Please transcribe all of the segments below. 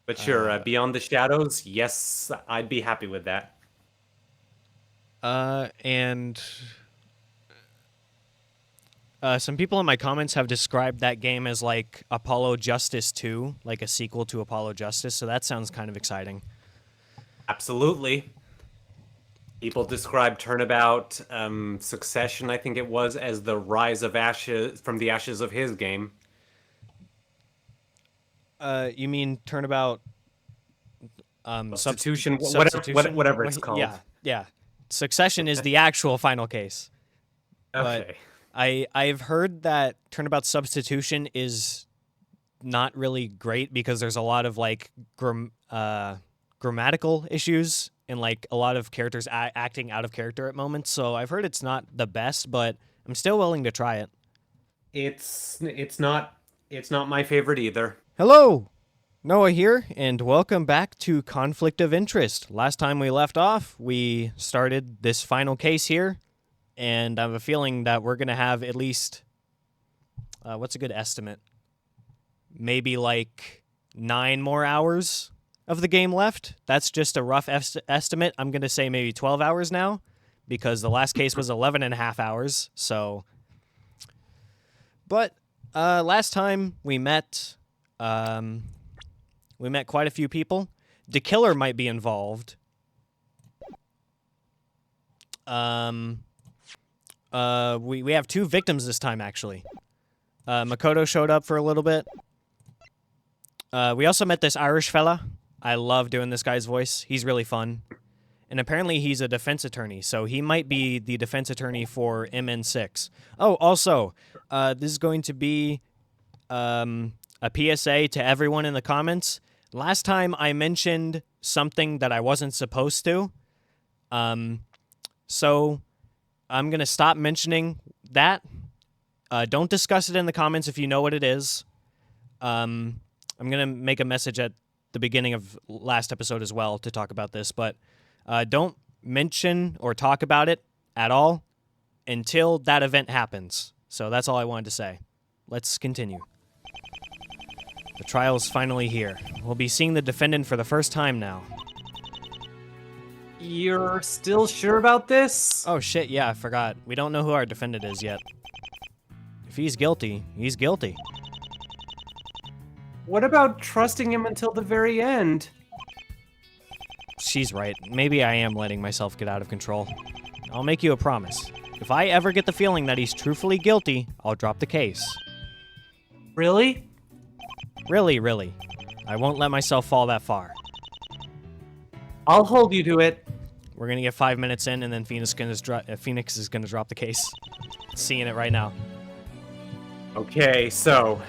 But sure, Beyond the Shadows, yes, I'd be happy with that. And some people in my comments have described that game as like Apollo Justice 2, like a sequel to Apollo Justice, so that sounds kind of exciting. Absolutely. People describe Turnabout Succession, I think it was, as the rise of ashes from the ashes of his game. You mean Turnabout Substitution, Substitution? whatever it's called. Yeah, yeah. Succession is the actual final case. But Okay. I've heard that Turnabout Substitution is not really great because there's a lot of like grammatical issues and like a lot of characters acting out of character at moments. So I've heard it's not the best, but I'm still willing to try it. It's not my favorite either. Hello, Noah here, and welcome back to Conflict of Interest. Last time we left off, we started this final case here, and I have a feeling that we're going to have at least, what's a good estimate? Maybe like 9 more hours of the game left. That's just a rough estimate. I'm going to say maybe 12 hours now, because the last case was 11 and a half hours, so... But last time we met quite a few people. The killer might be involved. We have 2 victims this time, actually. Makoto showed up for a little bit. We also met this Irish fella. I love doing this guy's voice. He's really fun. And apparently he's a defense attorney, so he might be the defense attorney for MN6. Oh, also, this is going to be a PSA to everyone in the comments. Last time I mentioned something that I wasn't supposed to. So I'm going to stop mentioning that. Don't discuss it in the comments if you know what it is. I'm going to make a message at the beginning of last episode as well to talk about this, but don't mention or talk about it at all until that event happens. So that's all I wanted to say. Let's continue. The trial is finally here. We'll be seeing the defendant for the first time now. You're still sure about this? Oh shit, yeah, I forgot. We don't know who our defendant is yet. If he's guilty, he's guilty. What about trusting him until the very end? She's right. Maybe I am letting myself get out of control. I'll make you a promise. If I ever get the feeling that he's truthfully guilty, I'll drop the case. Really? Really, really. I won't let myself fall that far. I'll hold you to it. We're gonna get 5 minutes in, and then Phoenix is gonna drop the case. Seeing it right now. Okay, so,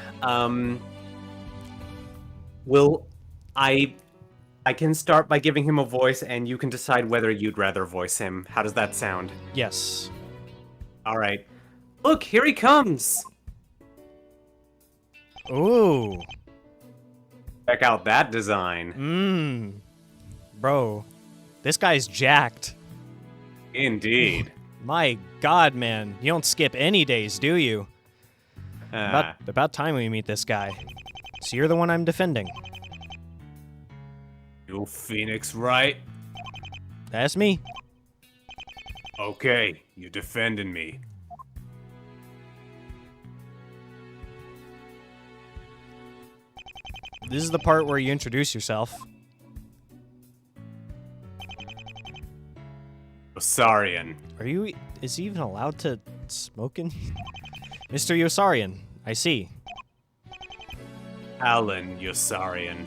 I can start by giving him a voice, and you can decide whether you'd rather voice him. How does that sound? Yes. All right. Look, here he comes! Ooh. Check out that design. Bro, this guy's jacked. Indeed. My god, man. You don't skip any days, do you? About time we meet this guy. So you're the one I'm defending. You Phoenix, right? That's me. Okay, you defending me. This is the part where you introduce yourself. Osarian. Is he even allowed to smoke in? Mr. Yosarian, I see. Alan Yosarian.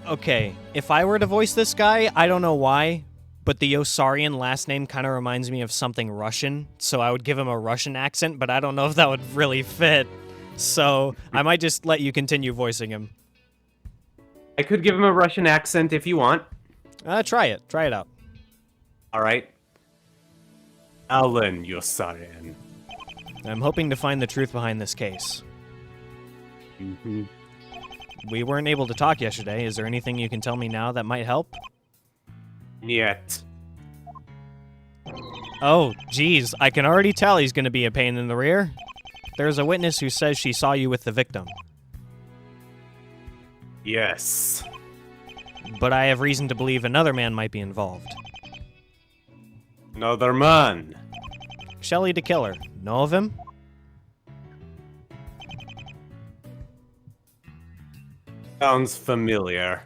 Okay, if I were to voice this guy, I don't know why, but the Yosarian last name kind of reminds me of something Russian, so I would give him a Russian accent, but I don't know if that would really fit. So I might just let you continue voicing him. I could give him a Russian accent if you want. Try it. Try it out. All right. Alan Yosarian. I'm hoping to find the truth behind this case. Mm-hmm. We weren't able to talk yesterday. Is there anything you can tell me now that might help? Yet. Oh, geez. I can already tell he's going to be a pain in the rear. There's a witness who says she saw you with the victim. Yes. but I have reason to believe another man might be involved. Another man. Shelley the Killer. Know of him? Sounds familiar.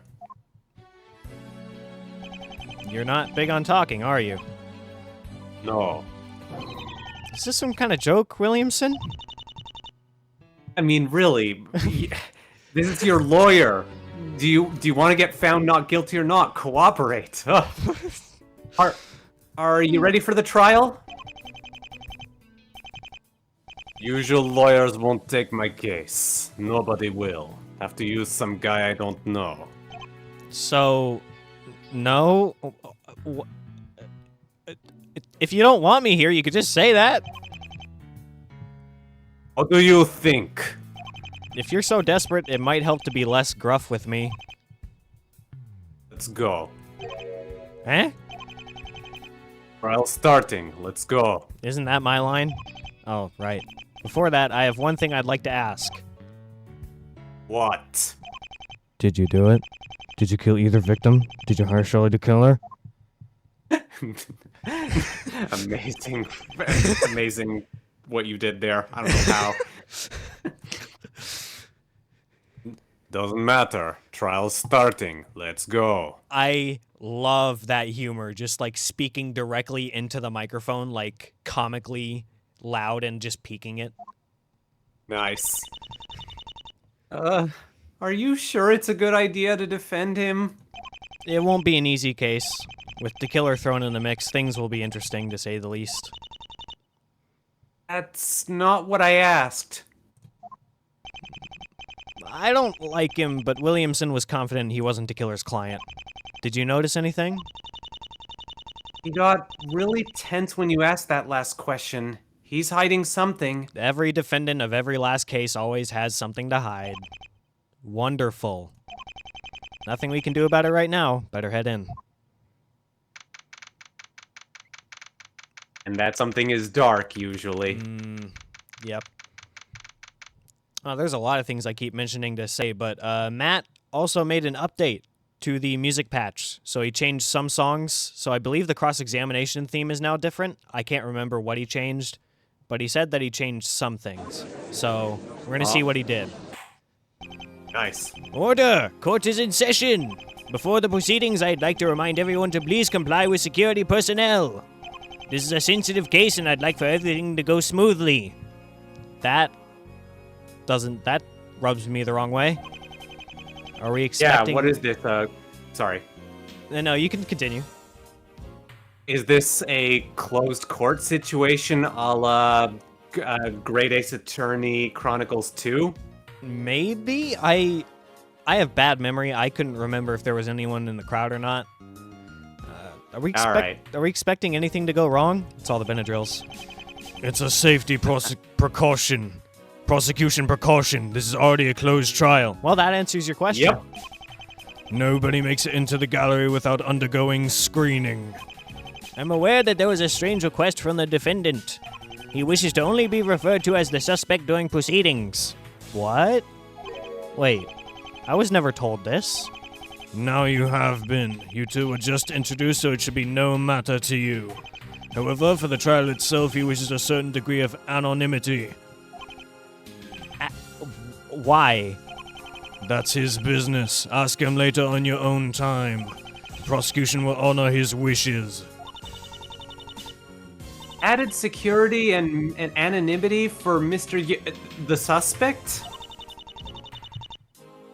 You're not big on talking, are you? No. Is this some kind of joke, Williamson? I mean, really, this is your lawyer. Do you want to get found not guilty or not? Cooperate. Ugh. Are you ready for the trial? Usual lawyers won't take my case. Nobody will. Have to use some guy I don't know. So, no? If you don't want me here, you could just say that. What do you think? If you're so desperate, it might help to be less gruff with me. Let's go. Eh? Trial starting. Let's go. Isn't that my line? Oh, right. Before that, I have one thing I'd like to ask. What? Did you do it? Did you kill either victim? Did you hire Shelley to kill her? Amazing. Amazing what you did there. I don't know how. Doesn't matter. Trial's starting. Let's go. I love that humor, just like speaking directly into the microphone, like comically loud and just peeking it. Nice. Are you sure it's a good idea to defend him? It won't be an easy case. With the killer thrown in the mix, things will be interesting to say the least. That's not what I asked. I don't like him, but Williamson was confident he wasn't the killer's client. Did you notice anything? He got really tense when you asked that last question. He's hiding something. Every defendant of every last case always has something to hide. Wonderful. Nothing we can do about it right now. Better head in. And that something is dark, usually. Yep. Oh, there's a lot of things I keep mentioning to say, but Matt also made an update to the music patch. So he changed some songs. So I believe the cross-examination theme is now different. I can't remember what he changed, but he said that he changed some things. So we're going to see what he did. Nice. Order! Court is in session! Before the proceedings, I'd like to remind everyone to please comply with security personnel. This is a sensitive case, and I'd like for everything to go smoothly. That rubs me the wrong way. Are we expecting... Yeah, what is this? Sorry. No, you can continue. Is this a closed court situation a la Great Ace Attorney Chronicles 2? Maybe? I have bad memory. I couldn't remember if there was anyone in the crowd or not. Are we expecting anything to go wrong? It's all the Benadryls. It's a safety precaution. Prosecution precaution. This is already a closed trial. Well, that answers your question. Yep. Nobody makes it into the gallery without undergoing screening. I'm aware that there was a strange request from the defendant. He wishes to only be referred to as the suspect during proceedings. What? Wait, I was never told this. Now you have been. You two were just introduced, so it should be no matter to you. However, for the trial itself, he wishes a certain degree of anonymity. Why? That's his business. Ask him later on your own time. The prosecution will honor his wishes. Added security and anonymity for the suspect?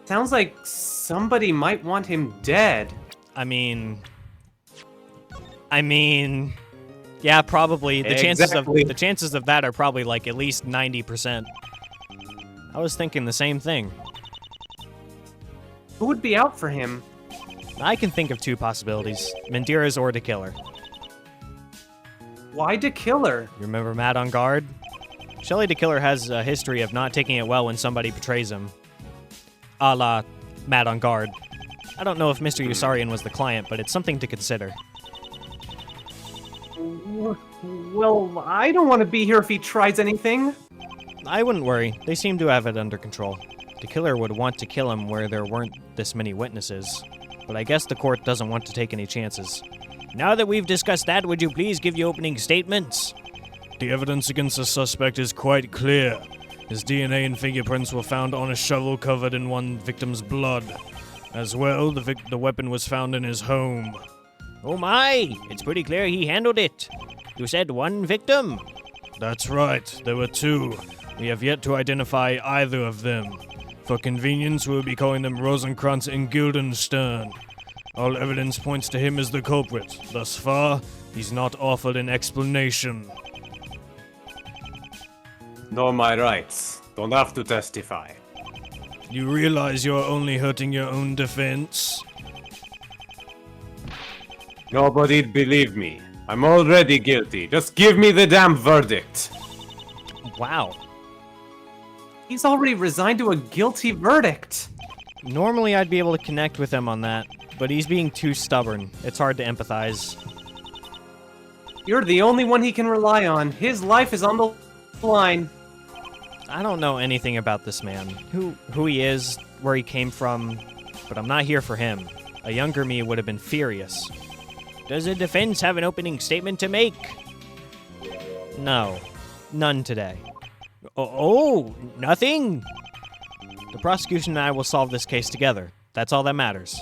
Sounds like somebody might want him dead. I mean, yeah, probably. The chances of that are probably like at least 90%. I was thinking the same thing. Who would be out for him? I can think of two possibilities. Mandira's or the killer. Why the killer? You remember Matt on guard? Shelley the killer has a history of not taking it well when somebody betrays him. A la Matt on guard. I don't know if Mr. Usarian was the client, but it's something to consider. Well, I don't want to be here if he tries anything. I wouldn't worry. They seem to have it under control. The killer would want to kill him where there weren't this many witnesses. but I guess the court doesn't want to take any chances. Now that we've discussed that, would you please give your opening statements? The evidence against the suspect is quite clear. His DNA and fingerprints were found on a shovel covered in one victim's blood. As well, the weapon was found in his home. Oh my! It's pretty clear he handled it. You said one victim? That's right, there were two. We have yet to identify either of them. For convenience, we'll be calling them Rosenkrantz and Guildenstern. All evidence points to him as the culprit. Thus far, he's not offered an explanation. Know my rights. Don't have to testify. You realize you're only hurting your own defense? Nobody'd believe me. I'm already guilty. Just give me the damn verdict. Wow. He's already resigned to a guilty verdict. Normally I'd be able to connect with him on that, but he's being too stubborn. It's hard to empathize. You're the only one he can rely on. His life is on the line. I don't know anything about this man. Who he is, where he came from, but I'm not here for him. A younger me would have been furious. Does the defense have an opening statement to make? No. None today. Oh, nothing? The prosecution and I will solve this case together. That's all that matters.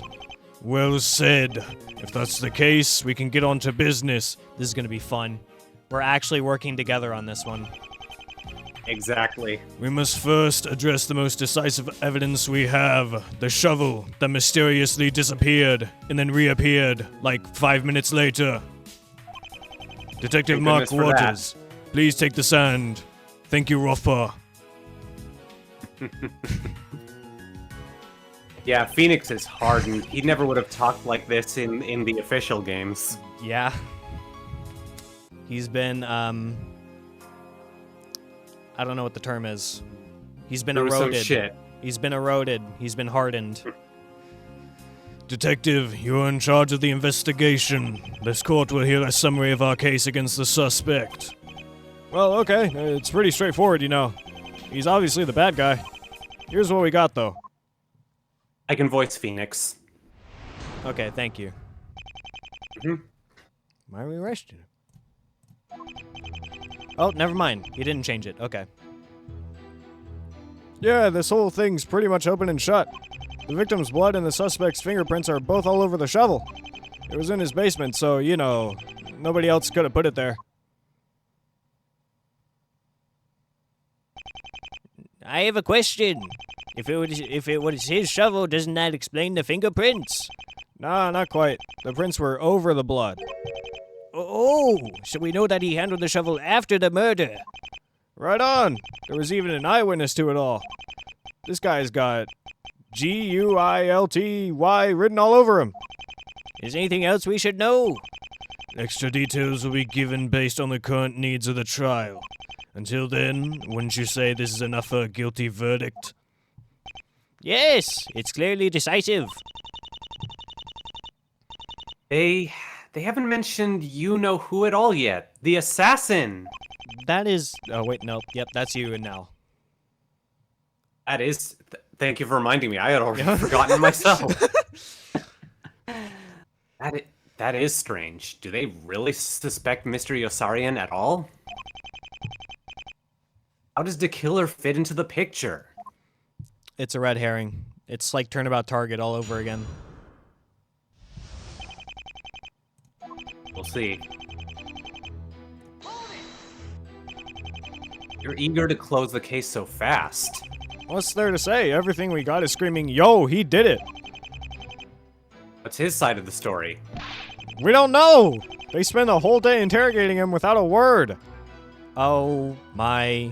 Well said. If that's the case, we can get on to business. This is gonna be fun. We're actually working together on this one. Exactly. We must first address the most decisive evidence we have. The shovel that mysteriously disappeared and then reappeared like 5 minutes later. Detective Thank Mark goodness for that. Waters, please take the stand. Thank you, Rothpa. Yeah, Phoenix is hardened. He never would have talked like this in the official games. Yeah. He's been, I don't know what the term is. He's been Through some eroded. shit. He's been eroded. He's been hardened. Detective, you're in charge of the investigation. This court will hear a summary of our case against the suspect. Well, okay. It's pretty straightforward, you know. He's obviously the bad guy. Here's what we got, though. I can voice Phoenix. Okay, thank you. Why are we arresting him? Oh, never mind. He didn't change it. Okay. Yeah, this whole thing's pretty much open and shut. The victim's blood and the suspect's fingerprints are both all over the shovel. It was in his basement, so, you know, nobody else could have put it there. I have a question. If it was his shovel, doesn't that explain the fingerprints? Nah, not quite. The prints were over the blood. Oh, so we know that he handled the shovel after the murder. Right on! There was even an eyewitness to it all. This guy's got Guilty written all over him. Is anything else we should know? Extra details will be given based on the current needs of the trial. Until then, wouldn't you say this is enough for a guilty verdict? Yes, it's clearly decisive. They haven't mentioned you-know-who at all yet. The assassin. That is... Oh, wait, no. Yep, that's you and now. That is... thank you for reminding me. I had already forgotten myself. That is strange. Do they really suspect Mr. Yossarian at all? How does the killer fit into the picture? It's a red herring. It's like Turnabout Target all over again. We'll see. You're eager to close the case so fast. What's there to say? Everything we got is screaming, yo, he did it! What's his side of the story? We don't know! They spend the whole day interrogating him without a word. Oh my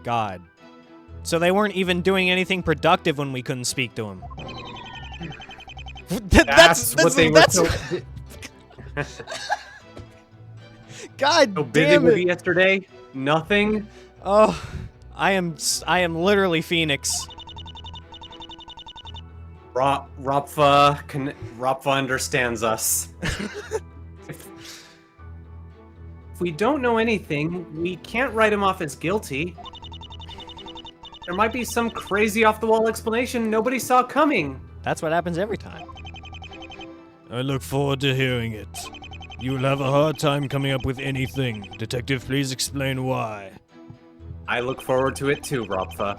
god. So they weren't even doing anything productive when we couldn't speak to him. That's what they were so God busy damn with it! yesterday. Nothing. Oh, I am literally Phoenix. Ropfa understands us. If we don't know anything, we can't write him off as guilty. There might be some crazy off-the-wall explanation nobody saw coming. That's what happens every time. I look forward to hearing it. You will have a hard time coming up with anything. Detective, please explain why. I look forward to it too, Robfa.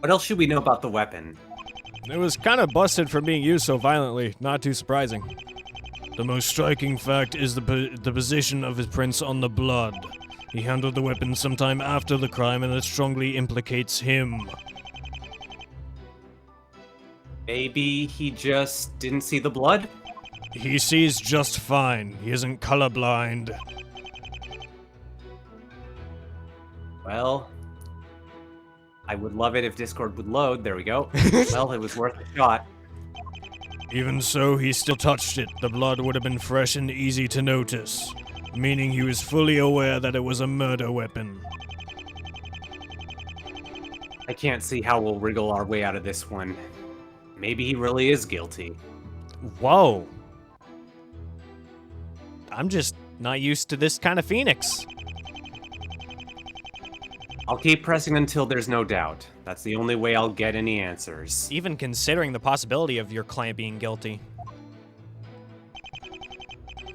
What else should we know about the weapon? It was kind of busted from being used so violently. Not too surprising. The most striking fact is the position of his prints on the blood. He handled the weapon sometime after the crime, and it strongly implicates him. Maybe he just didn't see the blood? He sees just fine. He isn't colorblind. Well, I would love it if Discord would load. There we go. Well, it was worth a shot. Even so, he still touched it. The blood would have been fresh and easy to notice, meaning he was fully aware that it was a murder weapon. I can't see how we'll wriggle our way out of this one. Maybe he really is guilty. Whoa. I'm just not used to this kind of Phoenix. I'll keep pressing until there's no doubt. That's the only way I'll get any answers. Even considering the possibility of your client being guilty.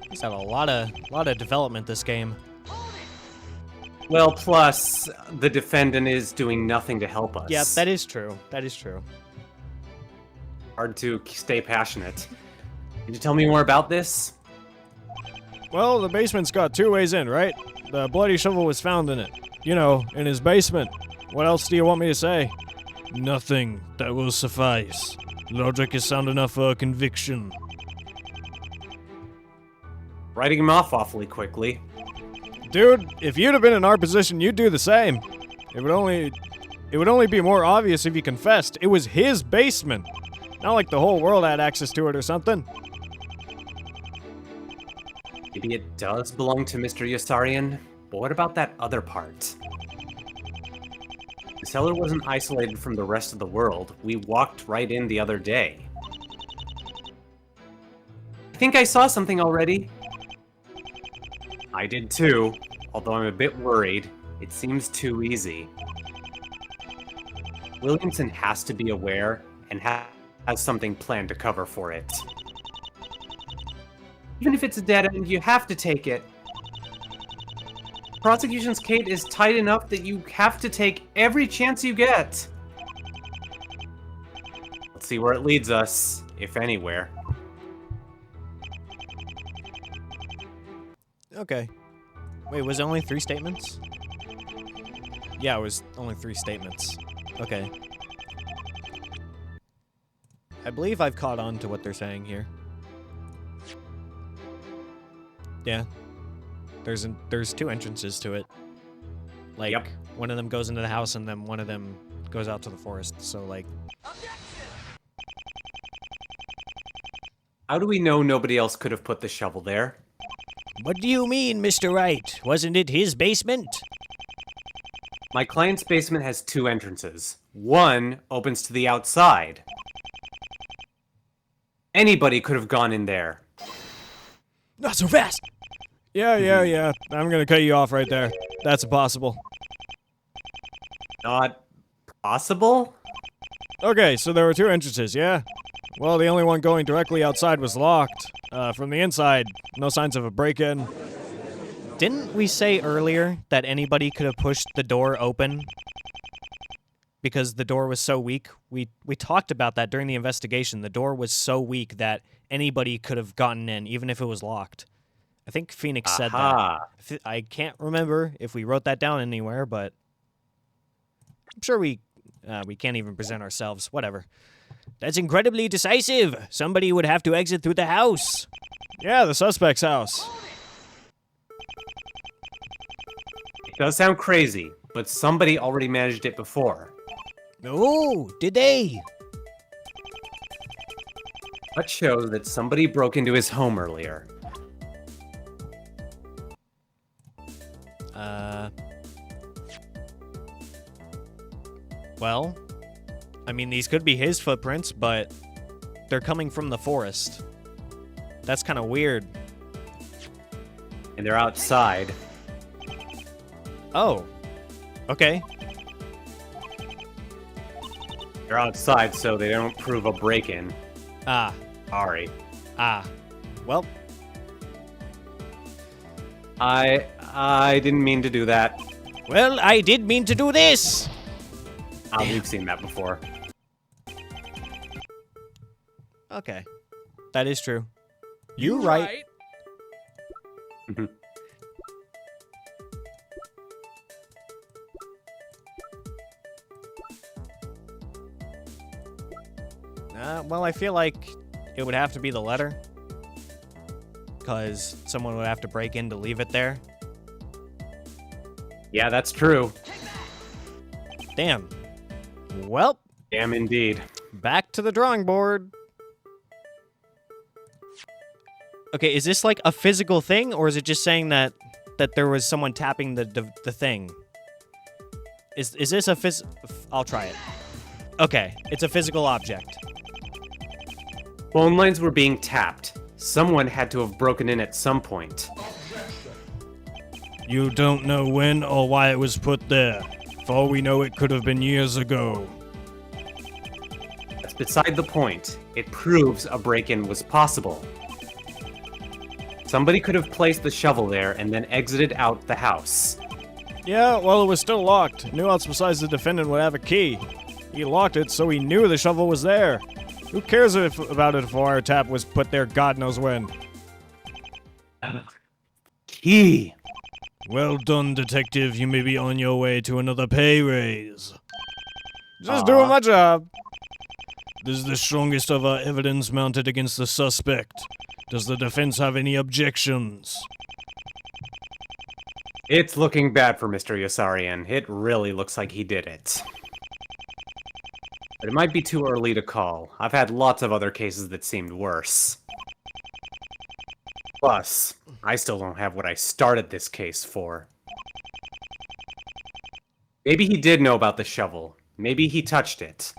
He's had a lot of development this game. Well, plus, the defendant is doing nothing to help us. Yeah, that is true. That is true. Hard to stay passionate. Can you tell me more about this? Well, the basement's got two ways in, right? The bloody shovel was found in it. You know, in his basement. What else do you want me to say? Nothing. That will suffice. Logic is sound enough for a conviction. Writing him off awfully quickly. Dude, if you'd have been in our position, you'd do the same. It would only be more obvious if you confessed. It was his basement. Not like the whole world had access to it or something. Maybe it does belong to Mr. Yossarian, but what about that other part? The cellar wasn't isolated from the rest of the world. We walked right in the other day. I think I saw something already. I did too, although I'm a bit worried. It seems too easy. Williamson has to be aware and has something planned to cover for it. Even if it's a dead end, you have to take it. Prosecution's Kate is tight enough that you have to take every chance you get. Let's see where it leads us, if anywhere. Okay. Wait, was it only 3 statements? Yeah, it was only 3 statements. Okay. I believe I've caught on to what they're saying here. Yeah. There's 2 entrances to it. Like, Yep. one of them goes into the house and then one of them goes out to the forest. So, like... How do we know nobody else could have put the shovel there? What do you mean, Mr. Wright? Wasn't it his basement? My client's basement has 2 entrances. One opens to the outside. Anybody could have gone in there. Not so fast! Yeah. I'm gonna cut you off right there. That's impossible. Not possible? Okay, so there were 2 entrances, yeah? Well, the only one going directly outside was locked. From the inside, no signs of a break-in. Didn't we say earlier that anybody could have pushed the door open? Because the door was so weak? We talked about that during the investigation. The door was so weak that anybody could have gotten in, even if it was locked. I think Phoenix said that. I can't remember if we wrote that down anywhere, but I'm sure we can't even present ourselves. Whatever. That's incredibly decisive. Somebody would have to exit through the house. Yeah, the suspect's house. It does sound crazy, but somebody already managed it before. Oh, did they? That shows that somebody broke into his home earlier. Well, I mean, these could be his footprints, but they're coming from the forest. That's kind of weird. And they're outside. Oh. Okay. They're outside, so they don't prove a break-in. Ah, Sorry. well, I didn't mean to do that. well, I did mean to do this. We've seen that before. Okay, that is true. You right. Well, I feel like it would have to be the letter. Because someone would have to break in to leave it there. Yeah, that's true. Damn. Well, Damn indeed. back to the drawing board. Okay, is this like a physical thing, or is it just saying that there was someone tapping the thing? Is this a I'll try it. Okay, it's a physical object. Phone lines were being tapped. Someone had to have broken in at some point. You don't know when or why it was put there. For all we know, it could have been years ago. That's beside the point. It proves a break-in was possible. Somebody could have placed the shovel there and then exited out the house. Yeah, well, it was still locked. Who else besides the defendant would have a key? He locked it, so he knew the shovel was there. Who cares about it if a wiretap was put there God knows when? Key! Well done, detective. You may be on your way to another pay raise. Just doing my job. This is the strongest of our evidence mounted against the suspect. Does the defense have any objections? It's looking bad for Mr. Yossarian. It really looks like he did it. But it might be too early to call. I've had lots of other cases that seemed worse. Plus, I still don't have what I started this case for. Maybe he did know about the shovel. Maybe he touched it.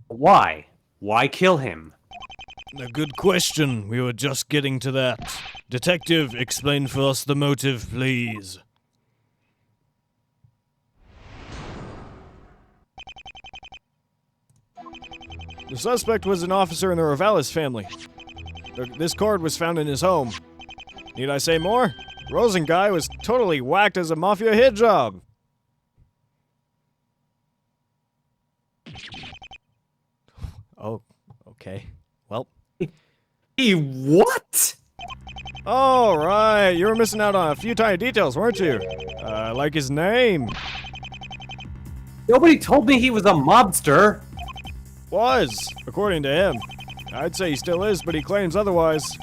Why? Why kill him? A good question. We were just getting to that. Detective, explain for us the motive, please. The suspect was an officer in the Ravalis family. This cord was found in his home. Need I say more? Rosen guy was totally whacked as a mafia hit job. Oh, okay. Well, He what? All right, you were missing out on a few tiny details, weren't you? Like his name. Nobody told me he was a mobster. Was, according to him. I'd say he still is, but he claims otherwise.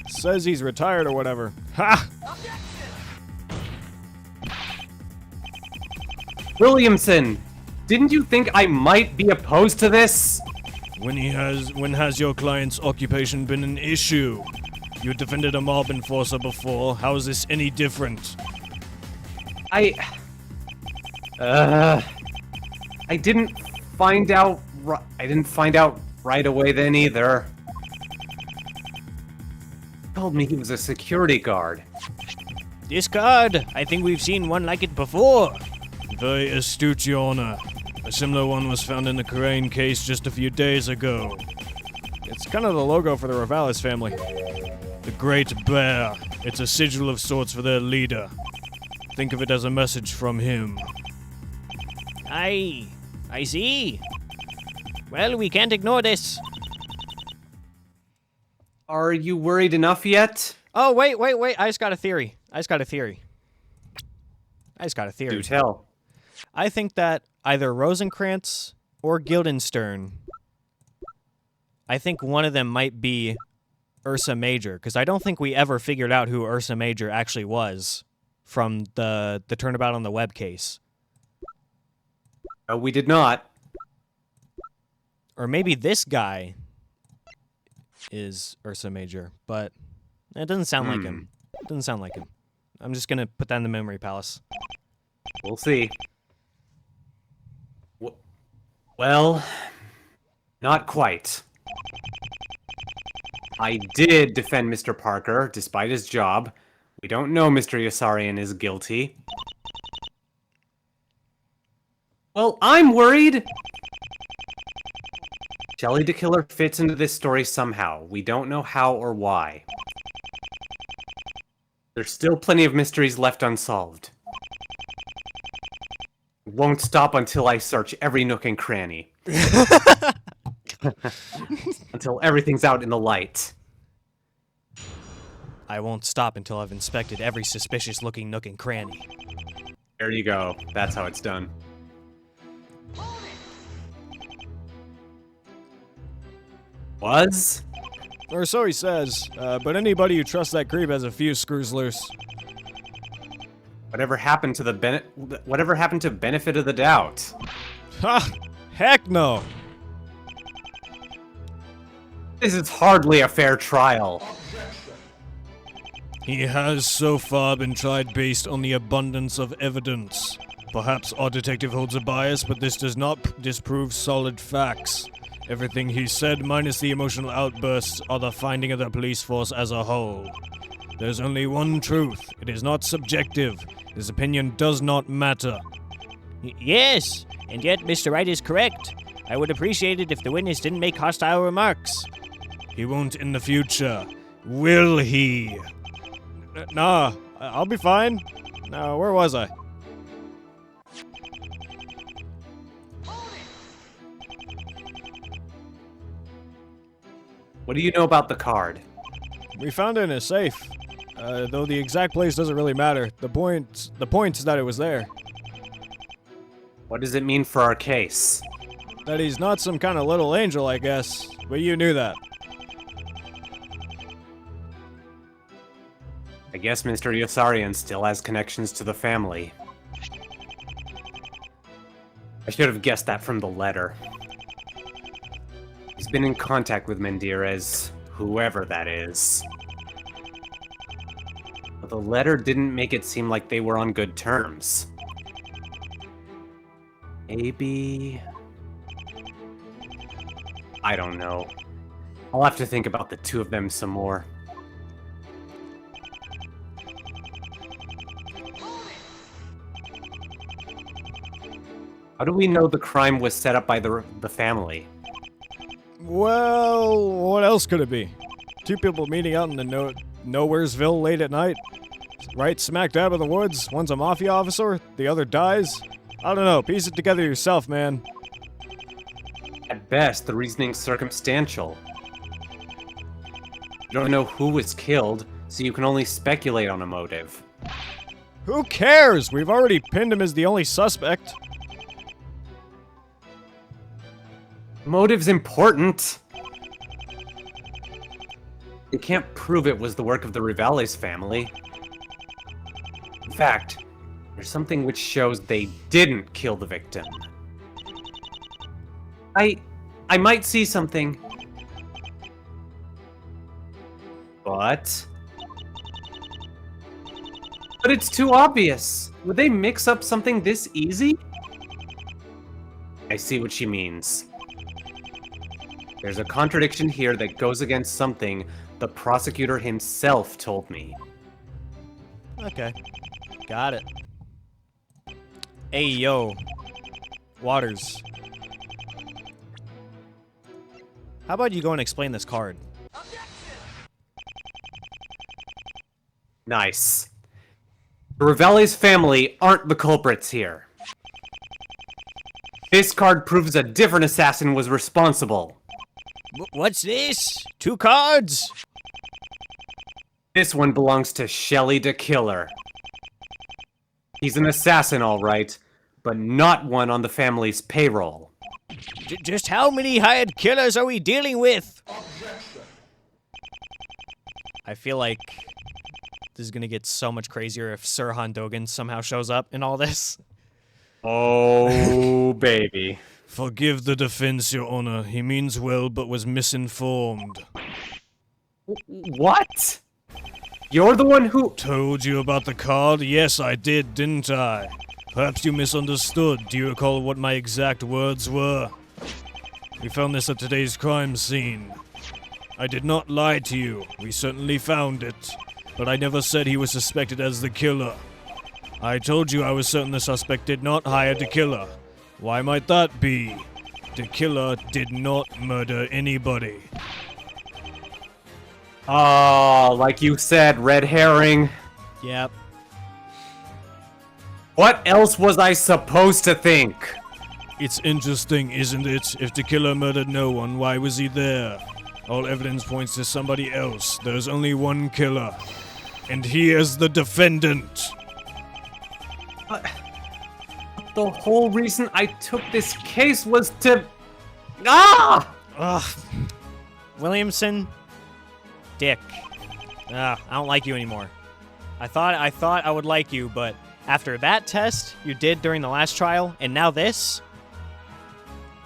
Says he's retired or whatever. Ha! Williamson, didn't you think I might be opposed to this? When has your client's occupation been an issue? You defended a mob enforcer before. How is this any different? I didn't find out. I didn't find out right away then either. He told me he was a security guard. this card, I think we've seen one like it before. Very astute, Your Honor. A similar one was found in the Crane case just a few days ago. It's kind of the logo for the Ravalis family. The Great Bear. It's a sigil of sorts for their leader. Think of it as a message from him. I see. Well, we can't ignore this. Are you worried enough yet? Oh, wait. I just got a theory. Do tell. I think that either Rosencrantz or Guildenstern, I think one of them might be Ursa Major, because I don't think we ever figured out who Ursa Major actually was from the turnabout on the web case. We did not. Or maybe this guy is Ursa Major, but it doesn't sound like him. It doesn't sound like him. I'm just gonna put that in the memory palace. We'll see. Well, not quite. I did defend Mr. Parker, despite his job. We don't know Mr. Yossarian is guilty. Well, I'm worried. Shelly the Killer fits into this story somehow. We don't know how or why. There's still plenty of mysteries left unsolved. Won't stop until I search every nook and cranny. Until everything's out in the light. I won't stop until I've inspected every suspicious-looking nook and cranny. There you go. That's how it's done. Was? Or so he says, but anybody who trusts that creep has a few screws loose. Whatever happened to benefit of the doubt? Ha! Heck no! This is hardly a fair trial. He has so far been tried based on the abundance of evidence. Perhaps our detective holds a bias, but this does not disprove solid facts. Everything he said, minus the emotional outbursts, are the finding of the police force as a whole. There's only one truth. It is not subjective. His opinion does not matter. Yes, and yet Mr. Wright is correct. I would appreciate it if the witness didn't make hostile remarks. He won't in the future. Will he? Nah, I'll be fine. Now, where was I? What do you know about the card? We found it in a safe. Though the exact place doesn't really matter. The point is that it was there. What does it mean for our case? That he's not some kind of little angel, I guess. But you knew that. I guess Mr. Yosarian still has connections to the family. I should have guessed that from the letter. He's been in contact with Menderes, whoever that is. But the letter didn't make it seem like they were on good terms. Maybe... I don't know. I'll have to think about the two of them some more. How do we know the crime was set up by the family? Well, what else could it be? Two people meeting out in the Nowheresville late at night? Right smack dab in the woods, one's a mafia officer, the other dies? I don't know, piece it together yourself, man. At best, the reasoning's circumstantial. You don't know who was killed, so you can only speculate on a motive. Who cares? We've already pinned him as the only suspect. Motive's important. You can't prove it was the work of the Rivales family. In fact, there's something which shows they didn't kill the victim. I might see something. But it's too obvious. Would they mix up something this easy? I see what she means. There's a contradiction here that goes against something the prosecutor himself told me. Okay. Got it. Hey, yo. Waters. How about you go and explain this card? Nice. The Rivales family aren't the culprits here. This card proves a different assassin was responsible. What's this? 2 cards? This one belongs to Shelly the Killer. He's an assassin, all right, but not one on the family's payroll. Just how many hired killers are we dealing with? I feel like this is gonna get so much crazier if Sir Hondogan somehow shows up in all this. Oh, baby. Forgive the defense, Your Honor. He means well, but was misinformed. What? You're the one who... Told you about the card? Yes, I did, didn't I? Perhaps you misunderstood. Do you recall what my exact words were? We found this at today's crime scene. I did not lie to you. We certainly found it. But I never said he was suspected as the killer. I told you I was certain the suspect did not hire the killer. Why might that be? The killer did not murder anybody. Oh, like you said, red herring. Yep. What else was I supposed to think? It's interesting, isn't it? If the killer murdered no one, why was he there? All evidence points to somebody else. There's only one killer. And he is the defendant. The whole reason I took this case was to... Ah! Ugh. Williamson. Dick. I don't like you anymore. I thought I would like you, but after that test you did during the last trial, and now this?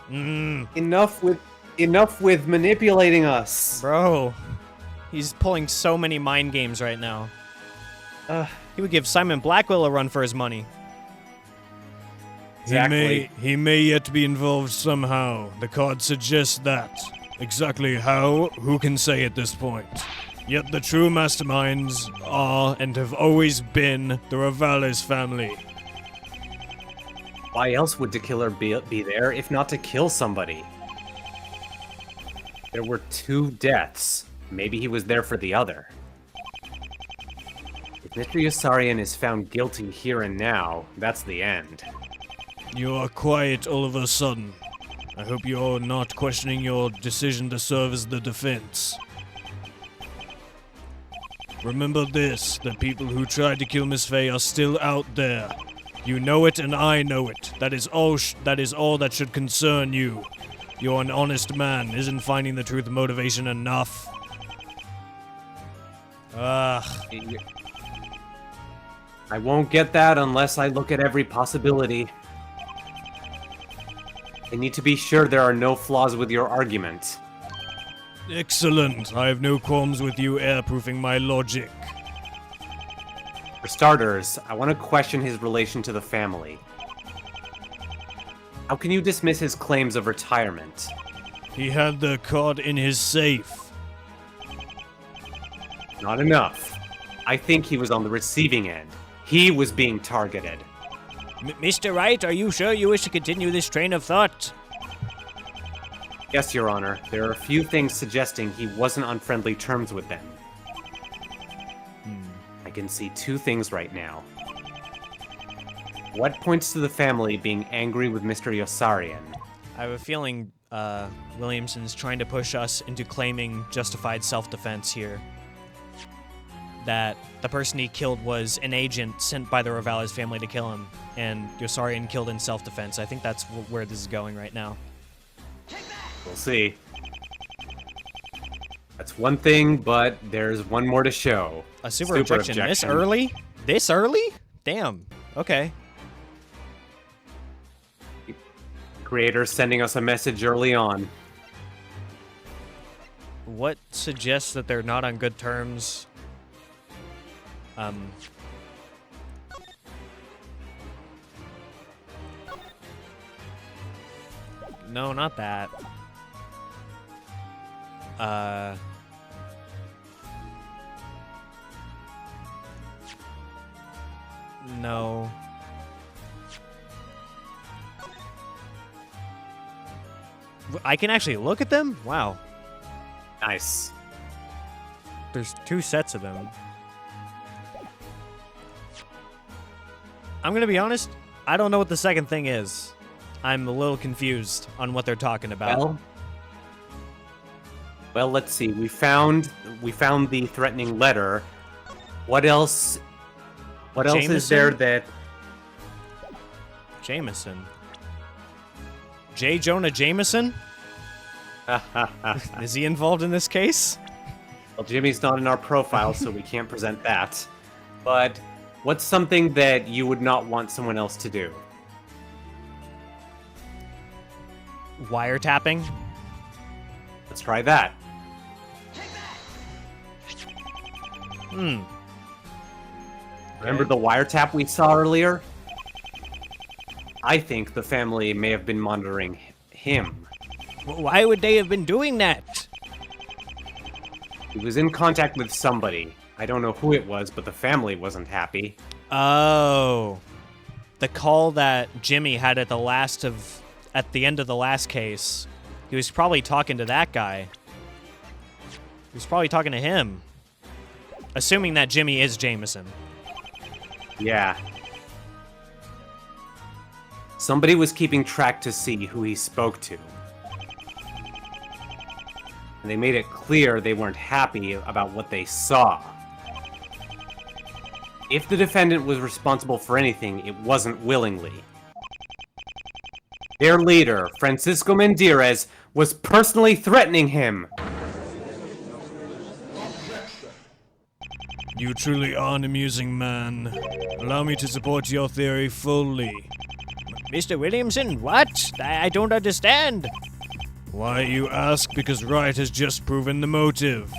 Enough with manipulating us. Bro. He's pulling so many mind games right now. He would give Simon Blackwell a run for his money. Exactly. He may yet be involved somehow. The card suggests that. Exactly how, who can say at this point? Yet the true masterminds are and have always been the Ravales family. Why else would the killer be there if not to kill somebody? There were 2 deaths. Maybe he was there for the other. If Mr. Yossarian is found guilty here and now, that's the end. You are quiet all of a sudden. I hope you're not questioning your decision to serve as the defense. Remember this, the people who tried to kill Miss Faye are still out there. You know it and I know it. That is all that should concern you. You're an honest man. Isn't finding the truth motivation enough? I won't get that unless I look at every possibility. I need to be sure there are no flaws with your argument. Excellent. I have no qualms with you airproofing my logic. For starters, I want to question his relation to the family. How can you dismiss his claims of retirement? He had the card in his safe. Not enough. I think he was on the receiving end. He was being targeted. Mr. Wright, are you sure you wish to continue this train of thought? Yes, Your Honor. There are a few things suggesting he wasn't on friendly terms with them. I can see 2 things right now. What points to the family being angry with Mr. Yossarian? I have a feeling Williamson's trying to push us into claiming justified self-defense here. That the person he killed was an agent sent by the Ravales family to kill him, and Yossarian killed in self-defense. I think that's where this is going right now. We'll see. That's one thing, but there's one more to show. A super objection this early? This early? Damn. Okay. Creator sending us a message early on. What suggests that they're not on good terms? No, not that. No. I can actually look at them? Wow. Nice. There's 2 sets of them. I'm gonna be honest, I don't know what the second thing is. I'm a little confused on what they're talking about. Well, let's see. We found the threatening letter. What else? What else is there that? Jameson. J. Jonah Jameson? Is he involved in this case? Well, Jimmy's not in our profile, so we can't present that. But what's something that you would not want someone else to do? Wiretapping? Let's try that. Remember the wiretap we saw earlier? I think the family may have been monitoring him. Why would they have been doing that? He was in contact with somebody. I don't know who it was, but the family wasn't happy. Oh. The call that Jimmy had at the last of at the end of the last case, he was probably talking to that guy. He was probably talking to him. Assuming that Jimmy is Jameson. Yeah. Somebody was keeping track to see who he spoke to. And they made it clear they weren't happy about what they saw. If the defendant was responsible for anything, it wasn't willingly. Their leader, Francisco Mendires, was personally threatening him. You truly are an amusing man. Allow me to support your theory fully. Mr. Williamson, what? I don't understand. Why, you ask? Because Wright has just proven the motive.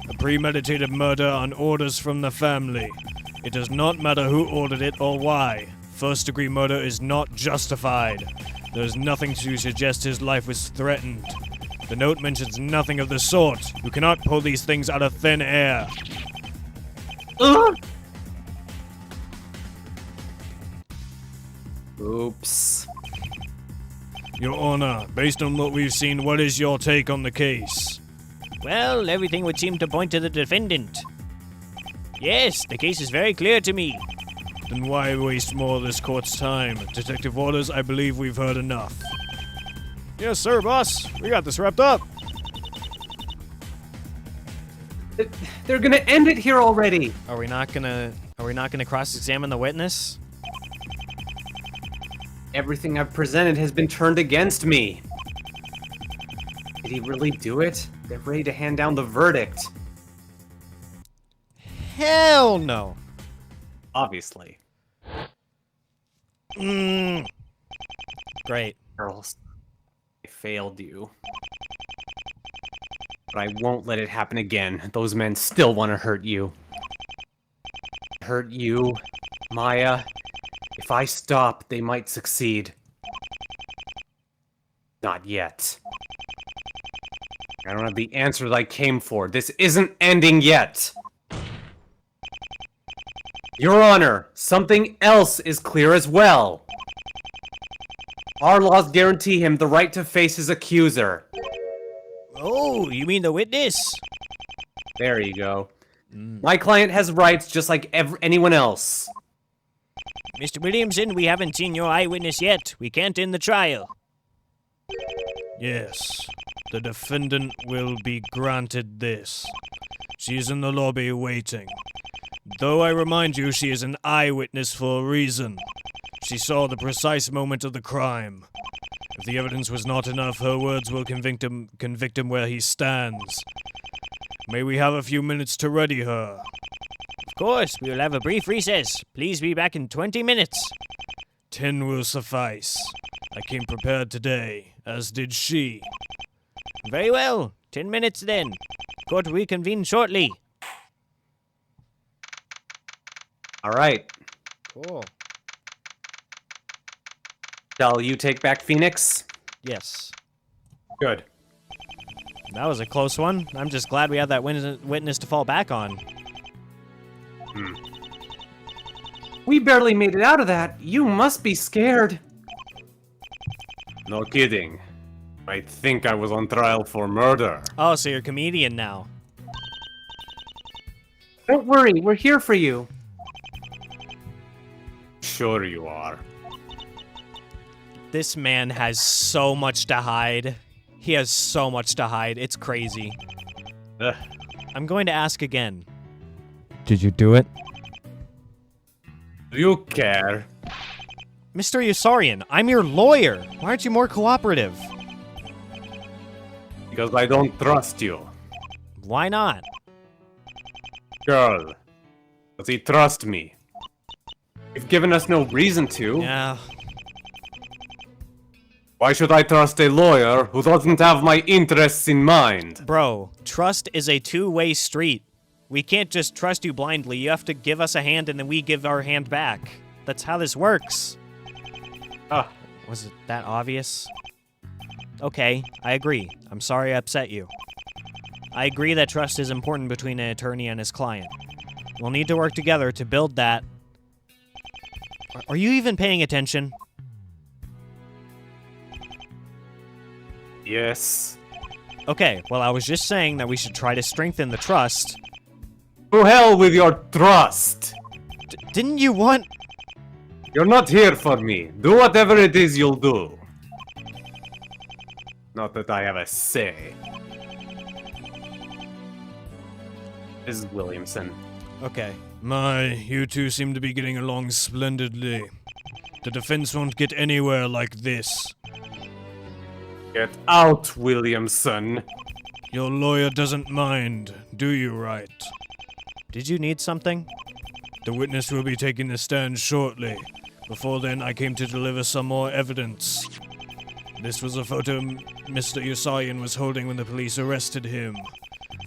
A premeditated murder on orders from the family. It does not matter who ordered it or why. First-degree murder is not justified. There is nothing to suggest his life was threatened. The note mentions nothing of the sort. You cannot pull these things out of thin air. Ugh! Oops. Your Honor, based on what we've seen, what is your take on the case? Well, everything would seem to point to the defendant. Yes, the case is very clear to me. Then why waste more of this court's time? Detective Waters, I believe we've heard enough. Yes, sir, boss. We got this wrapped up. They're gonna end it here already. Are we not gonna cross-examine the witness? Everything I've presented has been turned against me. Did he really do it? They're ready to hand down the verdict. Hell no. Obviously. Great. Girls, I failed you. But I won't let it happen again. Those men still want to hurt you. Hurt you, Maya. If I stop, they might succeed. Not yet. I don't have the answers I came for. This isn't ending yet. Your Honor, something else is clear as well. Our laws guarantee him the right to face his accuser. Oh, you mean the witness? There you go. My client has rights just like anyone else. Mr. Williamson, we haven't seen your eyewitness yet. We can't end the trial. Yes, the defendant will be granted this. She is in the lobby waiting. Though I remind you, she is an eyewitness for a reason. She saw the precise moment of the crime. If the evidence was not enough, her words will convict him where he stands. May we have a few minutes to ready her? Of course, we will have a brief recess. Please be back in 20 minutes. 10 will suffice. I came prepared today, as did she. Very well. 10 minutes then. Court will reconvene shortly. All right. Cool. Shall you take back Phoenix? Yes. Good. That was a close one. I'm just glad we had that witness to fall back on. We barely made it out of that. You must be scared. No kidding. I think I was on trial for murder. Oh, so you're a comedian now. Don't worry, we're here for you. Sure you are. This man has so much to hide. He has so much to hide. It's crazy. Ugh. I'm going to ask again. Did you do it? Do you care? Mr. Yossarian, I'm your lawyer. Why aren't you more cooperative? Because I don't trust you. Why not? Girl, does he trust me? You've given us no reason to. Yeah. Why should I trust a lawyer who doesn't have my interests in mind? Bro, trust is a two-way street. We can't just trust you blindly. You have to give us a hand and then we give our hand back. That's how this works. Ah, Was it that obvious? Okay, I agree. I'm sorry I upset you. I agree that trust is important between an attorney and his client. We'll need to work together to build that. Are you even paying attention? Yes. Okay, well, I was just saying that we should try to strengthen the trust. To hell with your trust! Didn't you want... You're not here for me. Do whatever it is you'll do. Not that I have a say. This is Williamson. Okay. You two seem to be getting along splendidly. The defense won't get anywhere like this. Get out, Williamson. Your lawyer doesn't mind, do you, right? Did you need something? The witness will be taking the stand shortly. Before then, I came to deliver some more evidence. This was a photo Mr. Yosayan was holding when the police arrested him.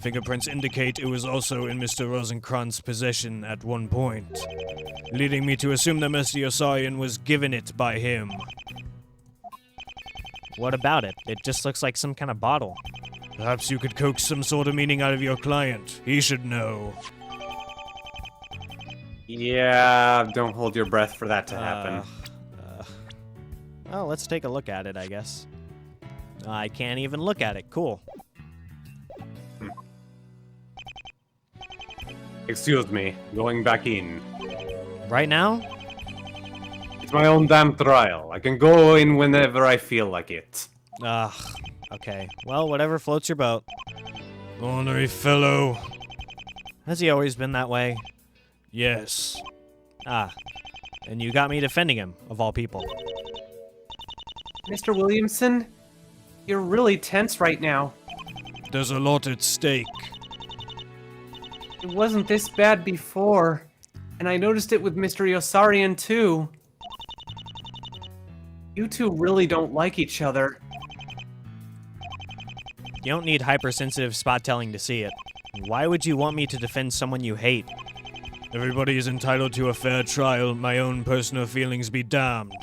Fingerprints indicate it was also in Mr. Rosencrantz' possession at one point, leading me to assume that Mr. Yosayan was given it by him. What about it? It just looks like some kind of bottle. Perhaps you could coax some sort of meaning out of your client. He should know. Yeah, don't hold your breath for that to happen. Well, let's take a look at it, I guess. I can't even look at it. Cool. Excuse me, going back in. Right now? It's my own damn trial. I can go in whenever I feel like it. Ugh. Okay. Well, whatever floats your boat. Ornery fellow. Has he always been that way? Yes. Ah. And you got me defending him, of all people. Mr. Williamson, you're really tense right now. There's a lot at stake. It wasn't this bad before, and I noticed it with Mr. Yosarian too. You two really don't like each other. You don't need hypersensitive spot telling to see it. Why would you want me to defend someone you hate? Everybody is entitled to a fair trial. My own personal feelings be damned.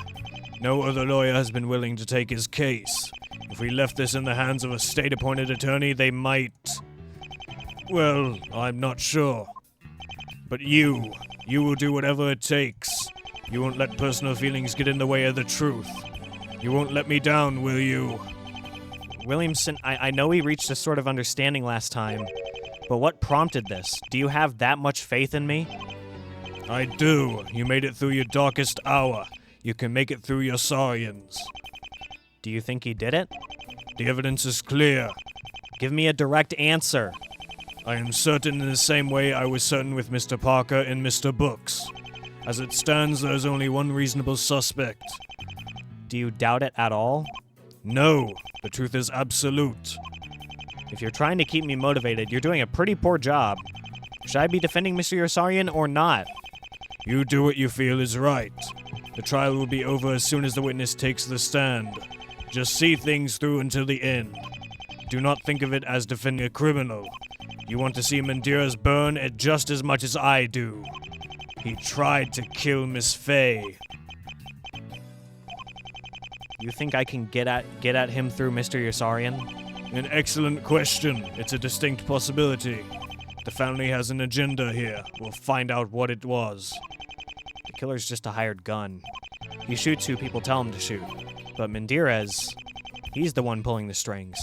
No other lawyer has been willing to take his case. If we left this in the hands of a state-appointed attorney, they might... Well, I'm not sure. But you will do whatever it takes. You won't let personal feelings get in the way of the truth. You won't let me down, will you? Williamson, I know we reached a sort of understanding last time, but what prompted this? Do you have that much faith in me? I do. You made it through your darkest hour. You can make it through your Saurians. Do you think he did it? The evidence is clear. Give me a direct answer. I am certain in the same way I was certain with Mr. Parker and Mr. Brooks. As it stands, there is only one reasonable suspect. Do you doubt it at all? No, the truth is absolute. If you're trying to keep me motivated, you're doing a pretty poor job. Should I be defending Mr. Yossarian or not? You do what you feel is right. The trial will be over as soon as the witness takes the stand. Just see things through until the end. Do not think of it as defending a criminal. You want to see Mandira's burn it just as much as I do. He tried to kill Miss Faye. You think I can get at him through Mr. Yossarian? An excellent question. It's a distinct possibility. The family has an agenda here. We'll find out what it was. The killer's just a hired gun. He shoots who people tell him to shoot. But Mendirez, he's the one pulling the strings.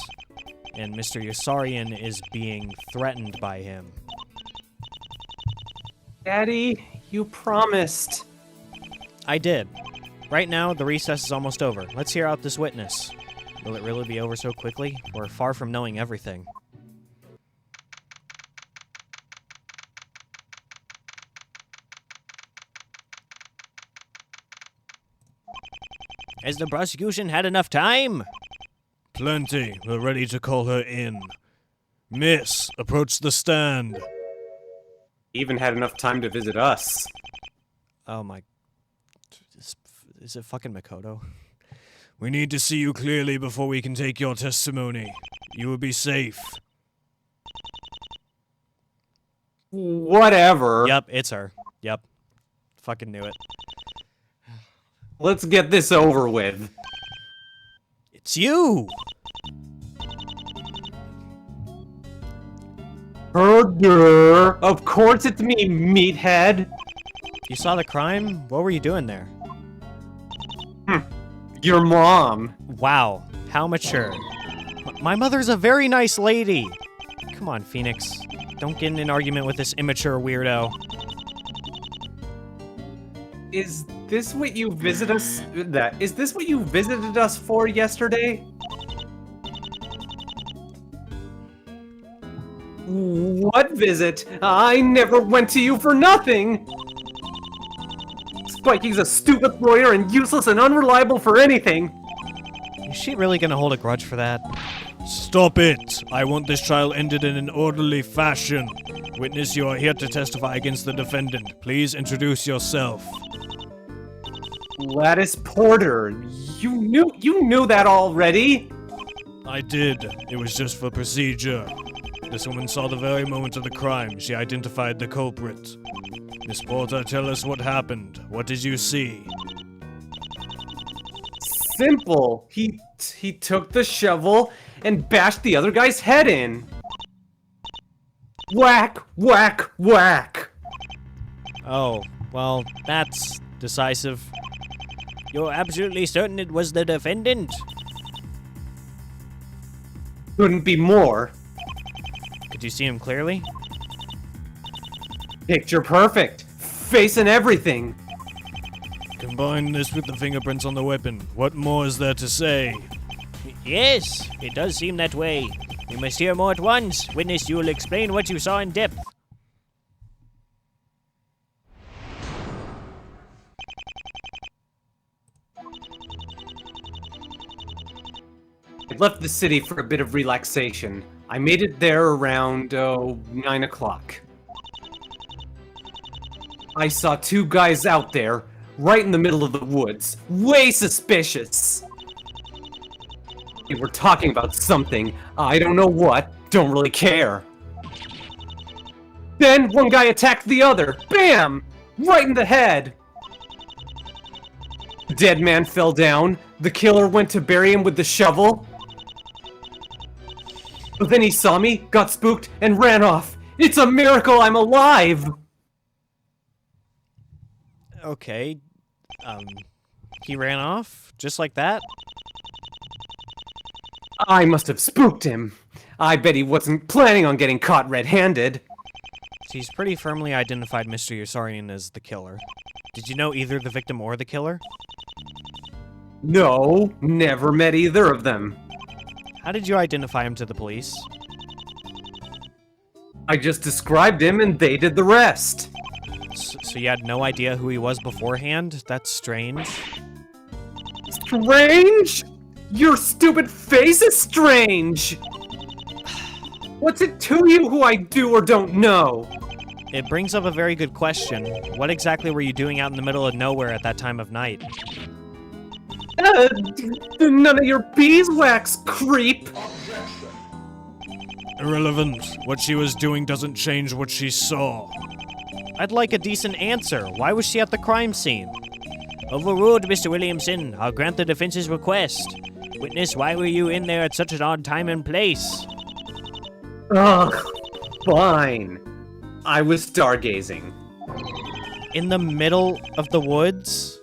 And Mr. Yossarian is being threatened by him. Daddy, you promised. I did. Right now, the recess is almost over. Let's hear out this witness. Will it really be over so quickly? We're far from knowing everything. Has the prosecution had enough time? Plenty. We're ready to call her in. Miss, approach the stand. Even had enough time to visit us. Oh my... Is it fucking Makoto? We need to see you clearly before we can take your testimony. You will be safe. Whatever. Yep, it's her. Yep. Fucking knew it. Let's get this over with. It's you! Murder! Of course it's me, meathead! You saw the crime? What were you doing there? Your mom. Wow, how mature. My mother's a very nice lady. Come on, Phoenix. Don't get in an argument with this immature weirdo. Is this what you visited us for yesterday? What visit? I never went to you for nothing! Spikey's a stupid lawyer and useless and unreliable for anything. Is she really gonna hold a grudge for that? Stop it! I want this trial ended in an orderly fashion. Witness, you are here to testify against the defendant. Please introduce yourself. Gladys Porter, you knew that already. I did. It was just for procedure. This woman saw the very moment of the crime. She identified the culprit. Miss Porter, tell us what happened. What did you see? Simple. He took the shovel and bashed the other guy's head in. Whack, whack, whack. Oh, well, that's decisive. You're absolutely certain it was the defendant? Couldn't be more. Could you see him clearly? Picture perfect. Face and everything. Combine this with the fingerprints on the weapon. What more is there to say? Yes, it does seem that way. We must hear more at once. Witness, you will explain what you saw in depth. I left the city for a bit of relaxation. I made it there around, 9 o'clock. I saw two guys out there, right in the middle of the woods. Way suspicious! They were talking about something. I don't know what. Don't really care. Then one guy attacked the other. Bam! Right in the head! The dead man fell down. The killer went to bury him with the shovel. But then he saw me, got spooked, and ran off. It's a miracle I'm alive! Okay. He ran off? Just like that? I must have spooked him. I bet he wasn't planning on getting caught red-handed. He's pretty firmly identified Mr. Yossarian as the killer. Did you know either the victim or the killer? No, never met either of them. How did you identify him to the police? I just described him and they did the rest. So you had no idea who he was beforehand? That's strange. Strange? Your stupid face is strange! What's it to you who I do or don't know? It brings up a very good question. What exactly were you doing out in the middle of nowhere at that time of night? None of your beeswax, creep! Irrelevant. What she was doing doesn't change what she saw. I'd like a decent answer. Why was she at the crime scene? Overruled, Mr. Williamson. I'll grant the defense's request. Witness, why were you in there at such an odd time and place? Ugh, fine. I was stargazing. In the middle of the woods?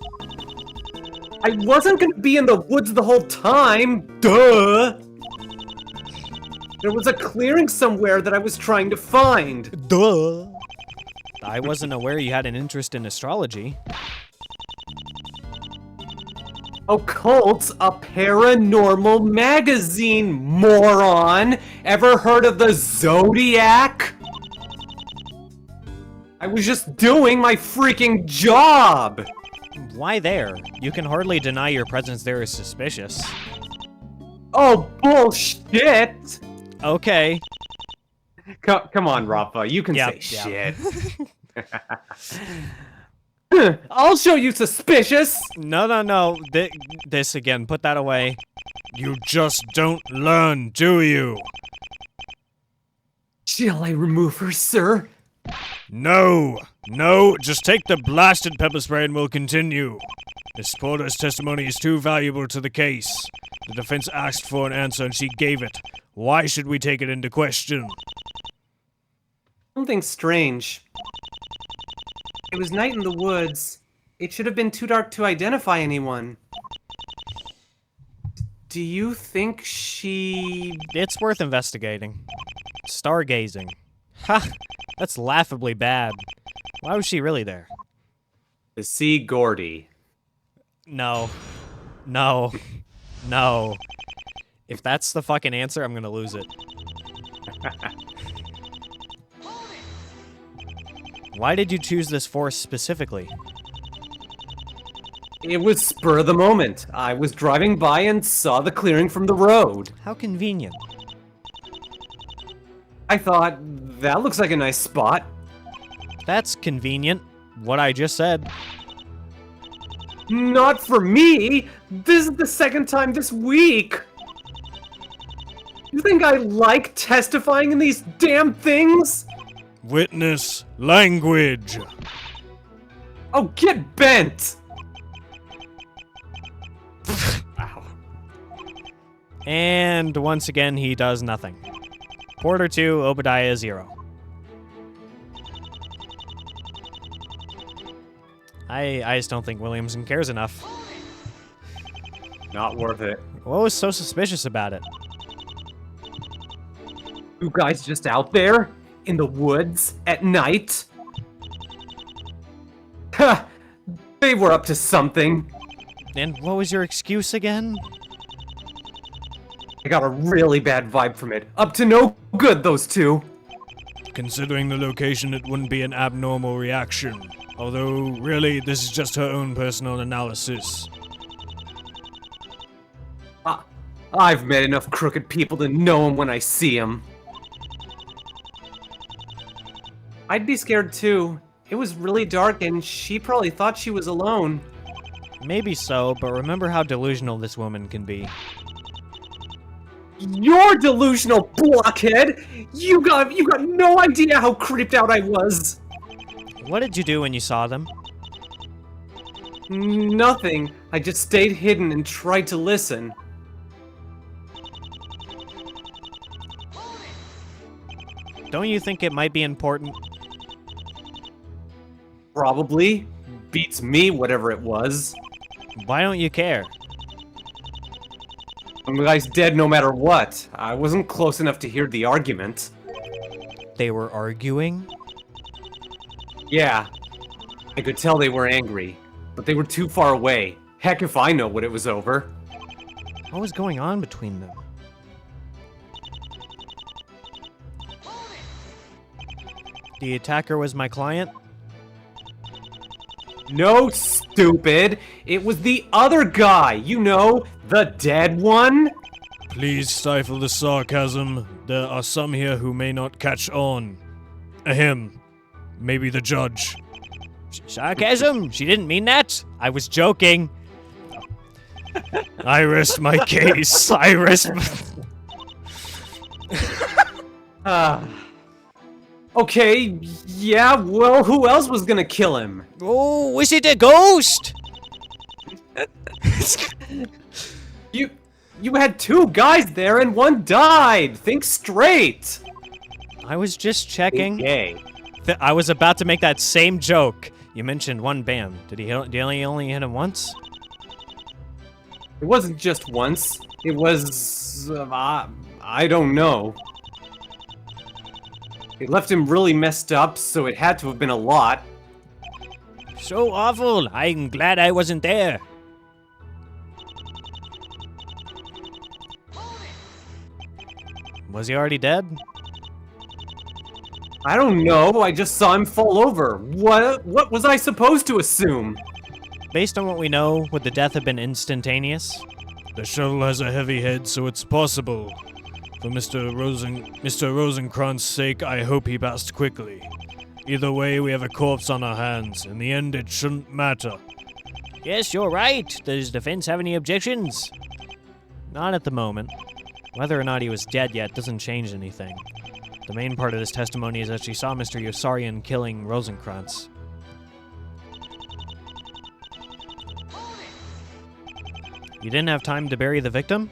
I wasn't gonna be in the woods the whole time, duh! There was a clearing somewhere that I was trying to find. Duh! I wasn't aware you had an interest in astrology. Occult's a paranormal magazine, moron! Ever heard of the Zodiac? I was just doing my freaking job! Why there? You can hardly deny your presence there is suspicious. Oh, bullshit! Okay. Come on, Rafa, you can Yep, say yep. shit. I'll show you suspicious! No. This again. Put that away. You just don't learn, do you? Shall I remove her, sir? No, just take the blasted pepper spray and we'll continue. Miss Porter's testimony is too valuable to the case. The defense asked for an answer and she gave it. Why should we take it into question? Something strange. It was night in the woods. It should have been too dark to identify anyone. Do you think she... It's worth investigating. Stargazing. Ha! That's laughably bad. Why was she really there? to see Gordy? No. No. No. If that's the fucking answer, I'm gonna lose it. Why did you choose this forest specifically? It was spur of the moment. I was driving by and saw the clearing from the road. How convenient. I thought, that looks like a nice spot. That's convenient. What I just said. Not for me! This is the second time this week! You think I like testifying in these damn things? Witness language. Oh, get bent! And once again, he does nothing. Porter 2, Obadiah 0. I just don't think Williamson cares enough. Not worth it. What was so suspicious about it? You guys just out there? In the woods? At night? Ha! They were up to something. And what was your excuse again? I got a really bad vibe from it. Up to no good, those two. Considering the location, it wouldn't be an abnormal reaction. Although, really, this is just her own personal analysis. I've met enough crooked people to know them when I see them. I'd be scared too. It was really dark and she probably thought she was alone. Maybe so, but remember how delusional this woman can be. You're delusional, blockhead! You got no idea how creeped out I was! What did you do when you saw them? Nothing. I just stayed hidden and tried to listen. Don't you think it might be important? Probably. Beats me, whatever it was. Why don't you care? The guy's dead no matter what. I wasn't close enough to hear the argument. They were arguing? Yeah. I could tell they were angry, but they were too far away. Heck if I know what it was over. What was going on between them? The attacker was my client? No, stupid! It was the other guy! You know, the dead one? Please stifle the sarcasm. There are some here who may not catch on. Ahem. Maybe the judge. Sarcasm? She didn't mean that. I was joking. I rest my case. I rest my... Okay, yeah, well, who else was gonna kill him? Oh, was it a ghost? You had two guys there and one died! Think straight! I was just checking. Gay. I was about to make that same joke. You mentioned one bam. Did he only hit him once? It wasn't just once. It was... I don't know. It left him really messed up, so it had to have been a lot. So awful. I'm glad I wasn't there. Was he already dead? I don't know, I just saw him fall over. What was I supposed to assume? Based on what we know, would the death have been instantaneous? The shuttle has a heavy head, so it's possible. For Mr. Rosencrantz' sake, I hope he passed quickly. Either way, we have a corpse on our hands. In the end, it shouldn't matter. Yes, you're right. Does defense have any objections? Not at the moment. Whether or not he was dead yet doesn't change anything. The main part of this testimony is that she saw Mr. Yossarian killing Rosencrantz. You didn't have time to bury the victim?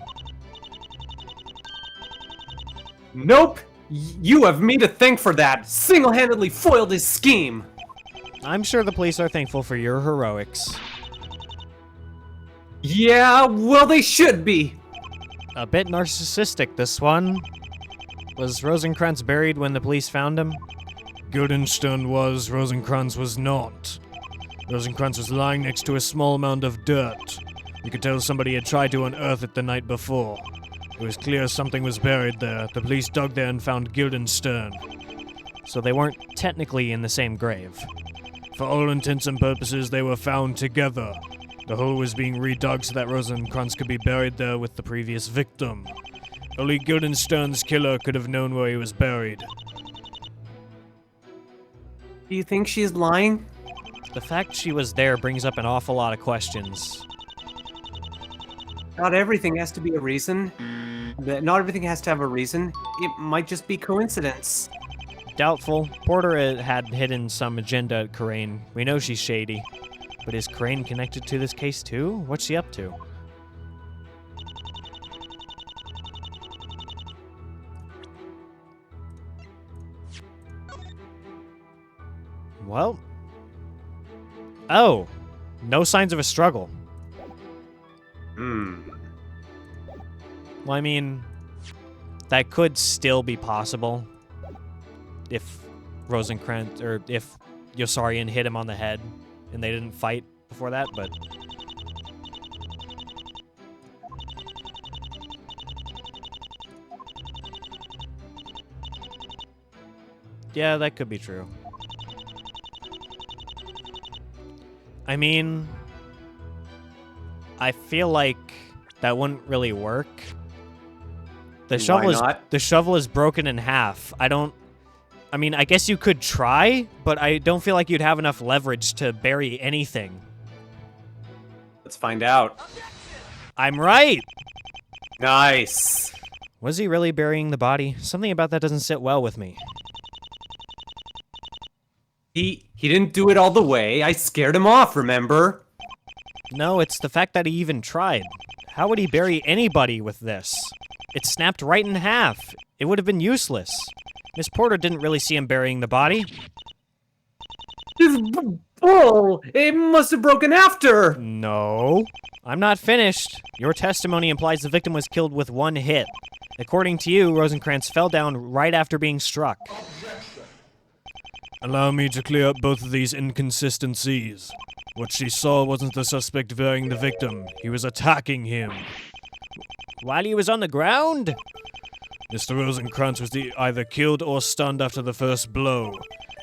Nope! You have me to thank for that! Single-handedly foiled his scheme! I'm sure the police are thankful for your heroics. Yeah, well they should be! A bit narcissistic, this one. Was Rosencrantz buried when the police found him? Guildenstern was, Rosencrantz was not. Rosencrantz was lying next to a small mound of dirt. You could tell somebody had tried to unearth it the night before. It was clear something was buried there. The police dug there and found Guildenstern. So they weren't technically in the same grave. For all intents and purposes, they were found together. The hole was being redug so that Rosencrantz could be buried there with the previous victim. Only Guildenstern's killer could have known where he was buried. Do you think she's lying? The fact she was there brings up an awful lot of questions. Not everything has to be a reason. Not everything has to have a reason. It might just be coincidence. Doubtful. Porter had hidden some agenda at Crane. We know she's shady. But is Crane connected to this case too? What's she up to? Well... Oh! No signs of a struggle. Well, I mean... That could still be possible. If Rosencrantz, or if Yossarian hit him on the head and they didn't fight before that, but... Yeah, that could be true. I mean... I feel like that wouldn't really work. The shovel is broken in half. I mean, I guess you could try, but I don't feel like you'd have enough leverage to bury anything. Let's find out. I'm right! Nice. Was he really burying the body? Something about that doesn't sit well with me. He didn't do it all the way. I scared him off, remember? No, it's the fact that he even tried. How would he bury anybody with this? It snapped right in half. It would have been useless. Miss Porter didn't really see him burying the body. This bull! It must have broken after! No. I'm not finished. Your testimony implies the victim was killed with one hit. According to you, Rosencrantz fell down right after being struck. Allow me to clear up both of these inconsistencies. What she saw wasn't the suspect burying the victim. He was attacking him. While he was on the ground? Mr. Rosencrantz was either killed or stunned after the first blow.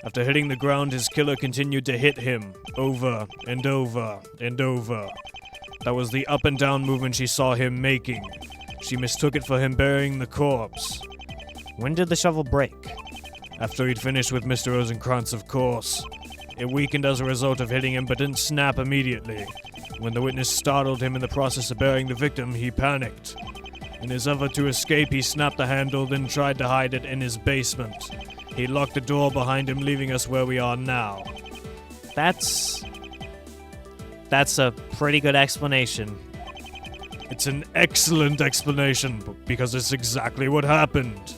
After hitting the ground, his killer continued to hit him, over and over and over. That was the up and down movement she saw him making. She mistook it for him burying the corpse. When did the shovel break? After he'd finished with Mr. Rosencrantz, of course. It weakened as a result of hitting him, but didn't snap immediately. When the witness startled him in the process of burying the victim, he panicked. In his effort to escape, he snapped the handle, then tried to hide it in his basement. He locked the door behind him, leaving us where we are now. That's a pretty good explanation. It's an excellent explanation, because it's exactly what happened.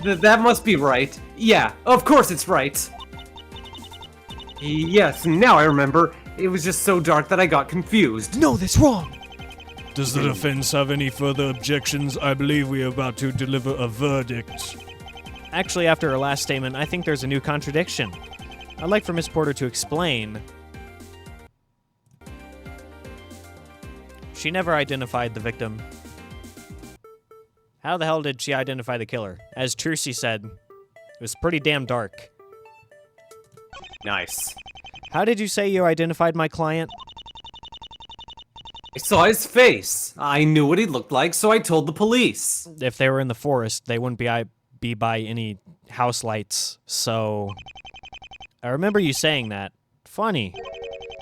That must be right. Yeah, of course it's right. Yes, now I remember. It was just so dark that I got confused. No, that's wrong! Does the defense have any further objections? I believe we are about to deliver a verdict. Actually, after her last statement, I think there's a new contradiction. I'd like for Miss Porter to explain. She never identified the victim. How the hell did she identify the killer? As Trucy said, it was pretty damn dark. Nice. How did you say you identified my client? I saw his face. I knew what he looked like, so I told the police. If they were in the forest, they wouldn't be by any house lights, so... I remember you saying that. Funny.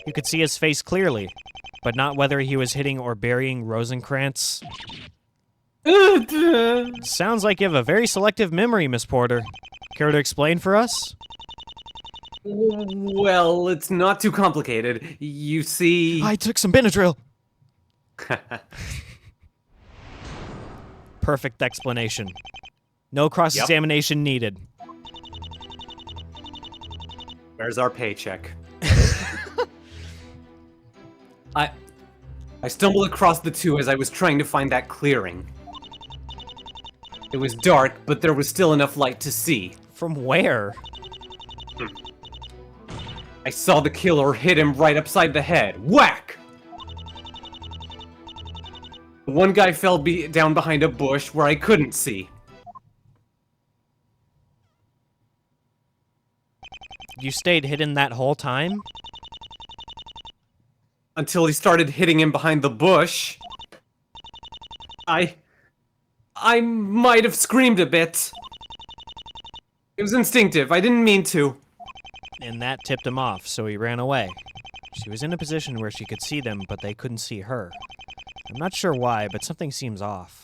You could see his face clearly, but not whether he was hitting or burying Rosencrantz. Sounds like you have a very selective memory, Miss Porter. Care to explain for us? Well, it's not too complicated. You see... I took some Benadryl. Perfect explanation. No cross-examination needed. Where's our paycheck? I stumbled across the two as I was trying to find that clearing. It was dark, but there was still enough light to see. From where? I saw the killer hit him right upside the head. Whack! One guy fell down behind a bush where I couldn't see. You stayed hidden that whole time? Until he started hitting him behind the bush. I might have screamed a bit. It was instinctive. I didn't mean to. And that tipped him off, so he ran away. She was in a position where she could see them, but they couldn't see her. I'm not sure why, but something seems off.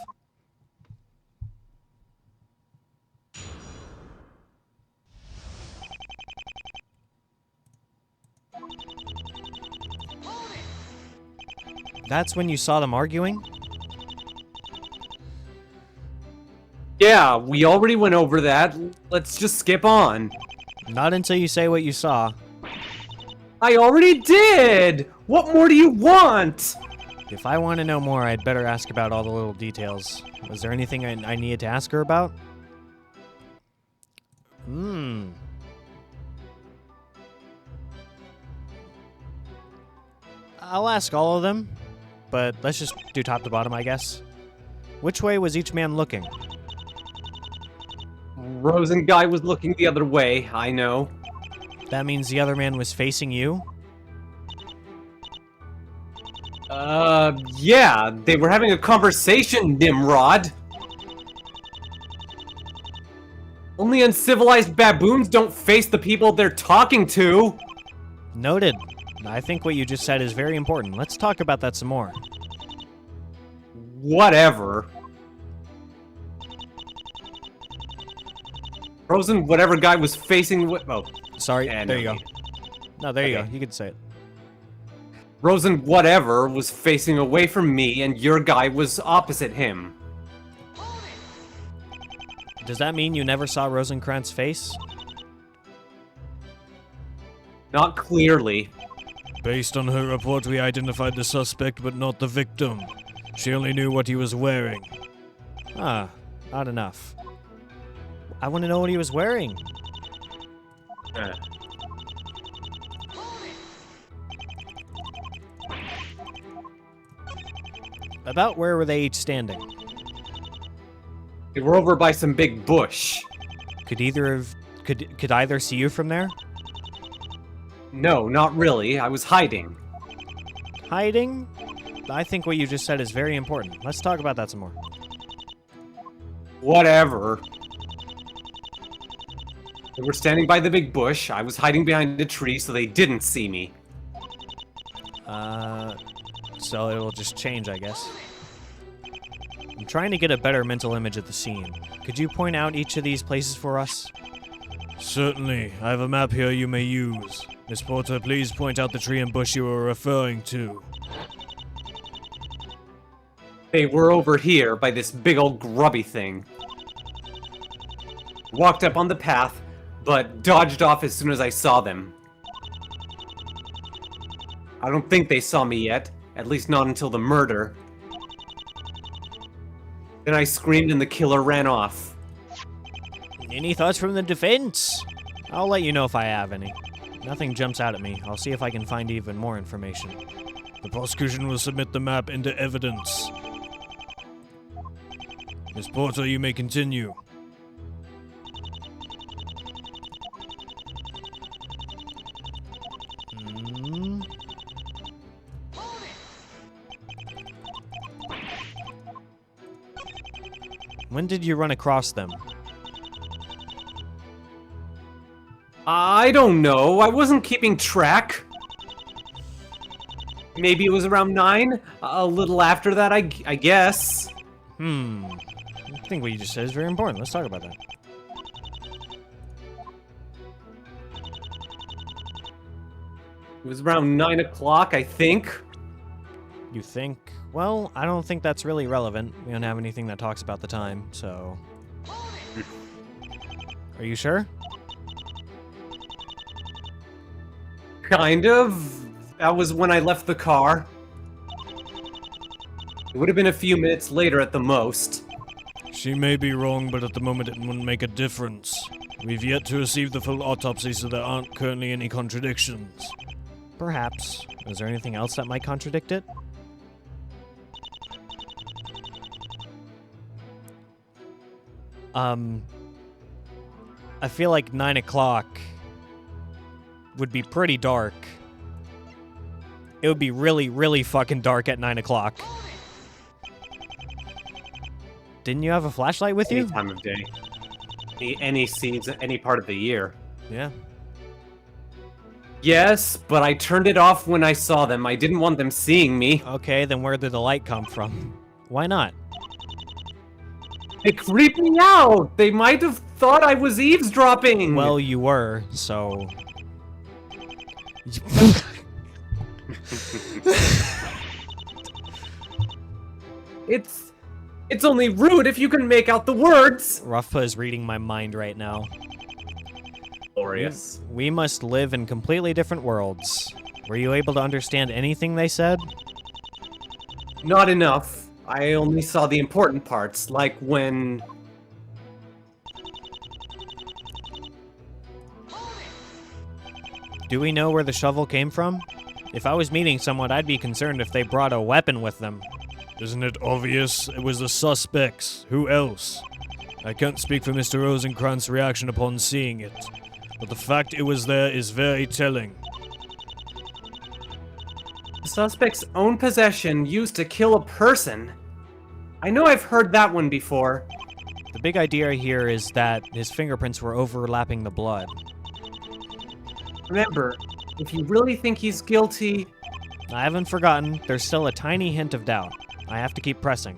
That's when you saw them arguing? Yeah, we already went over that. Let's just skip on. Not until you say what you saw. I already did! What more do you want? If I want to know more, I'd better ask about all the little details. Was there anything I needed to ask her about? I'll ask all of them, but let's just do top to bottom, I guess. Which way was each man looking? Rosen guy was looking the other way, I know. That means the other man was facing you? Yeah, they were having a conversation, Nimrod. Only uncivilized baboons don't face the people they're talking to. Noted. I think what you just said is very important. Let's talk about that some more. Whatever. Rosen, whatever guy was facing... Oh, Sorry, yeah, there you go. No, there you Okay. go. You can say it. Rosen, whatever, was facing away from me, and your guy was opposite him. Does that mean you never saw Rosencrantz' face? Not clearly. Based on her report, we identified the suspect but not the victim. She only knew what he was wearing. Ah, not enough. I want to know what he was wearing. About where were they each standing? They were over by some big bush. Could either see you from there? No, not really. I was hiding. Hiding? I think what you just said is very important. Let's talk about that some more. Whatever. They were standing by the big bush. I was hiding behind a tree so they didn't see me. So it'll just change, I guess. I'm trying to get a better mental image of the scene. Could you point out each of these places for us? Certainly. I have a map here you may use. Miss Porter, please point out the tree and bush you were referring to. They were over here by this big old grubby thing. Walked up on the path, but dodged off as soon as I saw them. I don't think they saw me yet, at least not until the murder. Then I screamed and the killer ran off. Any thoughts from the defense? I'll let you know if I have any. Nothing jumps out at me. I'll see if I can find even more information. The prosecution will submit the map into evidence. Miss Porter, you may continue. When did you run across them? I don't know. I wasn't keeping track. Maybe it was around 9? A little after that, I guess. I think what you just said is very important. Let's talk about that. It was around 9 o'clock, I think. You think? Well, I don't think that's really relevant. We don't have anything that talks about the time, so... Are you sure? Kind of. That was when I left the car. It would have been a few minutes later at the most. She may be wrong, but at the moment it wouldn't make a difference. We've yet to receive the full autopsy, so there aren't currently any contradictions. Perhaps. Is there anything else that might contradict it? I feel like 9 o'clock would be pretty dark. It would be really, really fucking dark at 9 o'clock. Didn't you have a flashlight with Any you? time of day. Any season, any part of the year. Yeah. Yes, but I turned it off when I saw them. I didn't want them seeing me. Okay, then where did the light come from? Why not? It creeped me out. They might have thought I was eavesdropping. Well, you were, so... It's only rude if you can make out the words. Ruffpa is reading my mind right now. Glorious. We must live in completely different worlds. Were you able to understand anything they said? Not enough. I only saw the important parts, like when... Do we know where the shovel came from? If I was meeting someone, I'd be concerned if they brought a weapon with them. Isn't it obvious? It was the suspects. Who else? I can't speak for Mr. Rosencrantz' reaction upon seeing it, but the fact it was there is very telling. The suspect's own possession used to kill a person. I know I've heard that one before. The big idea here is that his fingerprints were overlapping the blood. Remember, if you really think he's guilty... I haven't forgotten. There's still a tiny hint of doubt. I have to keep pressing.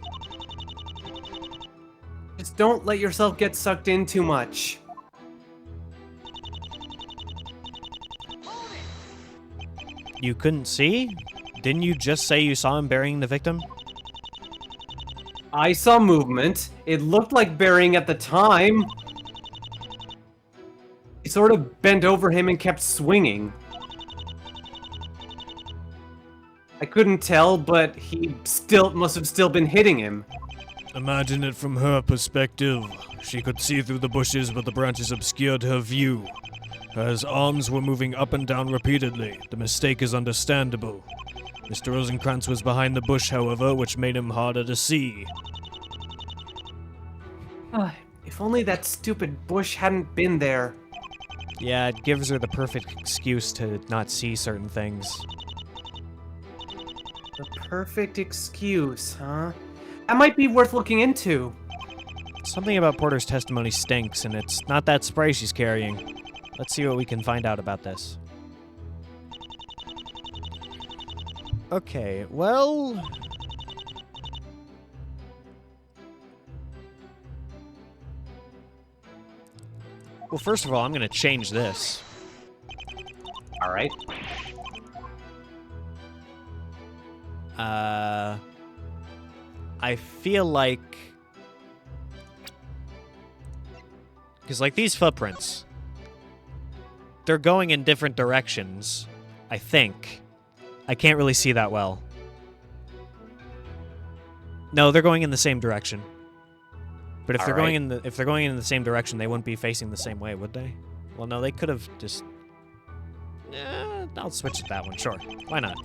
Just don't let yourself get sucked in too much. You couldn't see? Didn't you just say you saw him burying the victim? I saw movement. It looked like burying at the time. He sort of bent over him and kept swinging. I couldn't tell, but he must have still been hitting him. Imagine it from her perspective. She could see through the bushes, but the branches obscured her view. His arms were moving up and down repeatedly. The mistake is understandable. Mr. Rosencrantz was behind the bush, however, which made him harder to see. If only that stupid bush hadn't been there. Yeah, it gives her the perfect excuse to not see certain things. The perfect excuse, huh? That might be worth looking into. Something about Porter's testimony stinks, and it's not that spray she's carrying. Let's see what we can find out about this. Okay, well... Well, first of all, I'm gonna change this. Alright. I feel like... Because, like, these footprints... They're going in different directions, I think. I can't really see that well. No, they're going in the same direction. But if they're going in the same direction, they wouldn't be facing the same way, would they? Well, no, they could have just... I'll switch to that one, sure. Why not?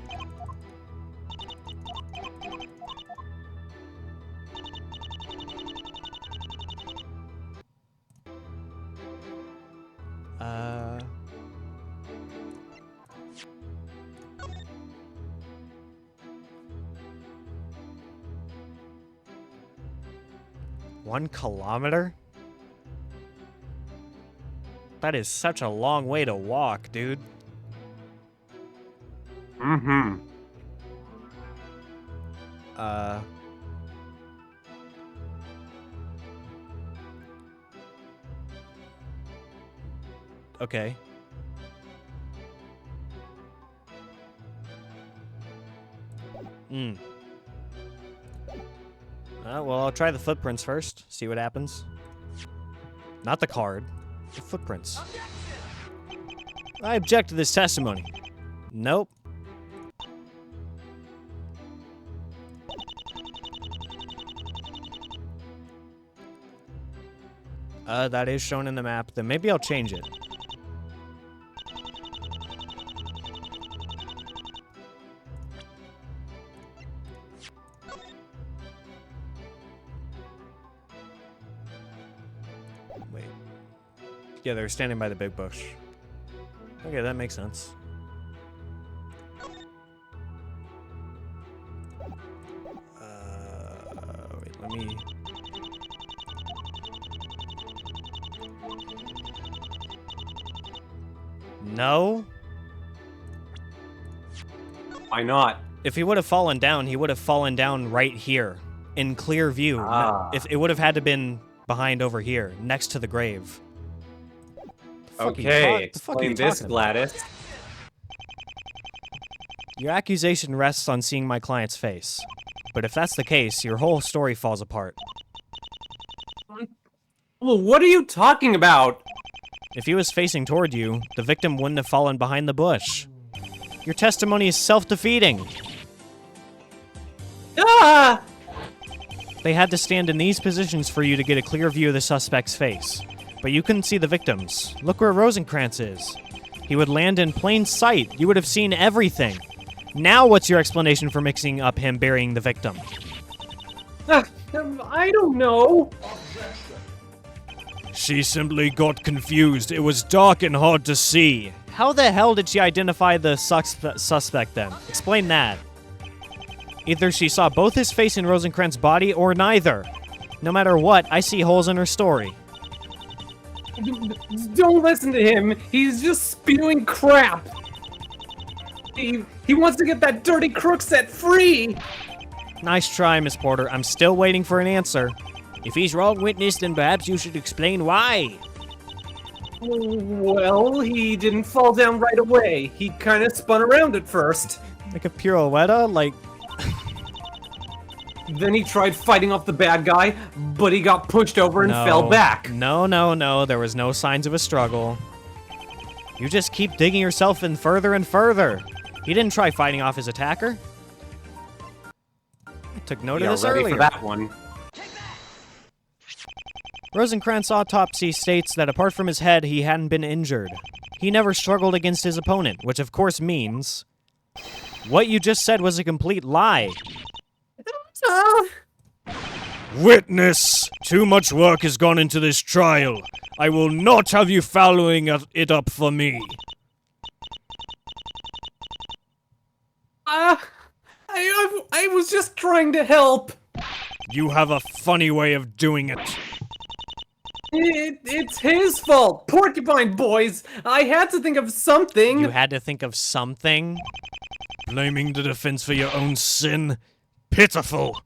One kilometer? That is such a long way to walk, dude. Mm-hmm. Okay. Well, I'll try the footprints first, see what happens. Not the card, the footprints. I object to this testimony. Nope. That is shown in the map. Then maybe I'll change it. Wait. Yeah, they're standing by the big bush. Okay, that makes sense. Wait, let me... No? Why not? If he would have fallen down, he would have fallen down right here, in clear view. Ah. If it would have had to been behind over here, next to the grave. Okay, explain this, Gladys. Your accusation rests on seeing my client's face. But if that's the case, your whole story falls apart. Well, what are you talking about? If he was facing toward you, the victim wouldn't have fallen behind the bush. Your testimony is self-defeating. Ah! They had to stand in these positions for you to get a clear view of the suspect's face. But you couldn't see the victims. Look where Rosencrantz is. He would land in plain sight. You would have seen everything. Now what's your explanation for mixing up him burying the victim? I don't know. She simply got confused. It was dark and hard to see. How the hell did she identify the suspect then? Explain that. Either she saw both his face and Rosencrantz's body, or neither. No matter what, I see holes in her story. Don't listen to him. He's just spewing crap. He wants to get that dirty crook set free. Nice try, Miss Porter. I'm still waiting for an answer. If he's wrong witness, then perhaps you should explain why. Well, he didn't fall down right away. He kind of spun around at first. Like a pirouette? Like... Then he tried fighting off the bad guy, but he got pushed over and fell back. No. There was no signs of a struggle. You just keep digging yourself in further and further. He didn't try fighting off his attacker. I took note of this ready earlier. for that one. Rosencrantz's autopsy states that apart from his head, he hadn't been injured. He never struggled against his opponent, which of course means... What you just said was a complete lie. Witness! Too much work has gone into this trial. I will not have you following it up for me. I was just trying to help. You have a funny way of doing it. It's his fault. Porcupine boys. I had to think of something. You had to think of something? Blaming the defense for your own sin? Pitiful.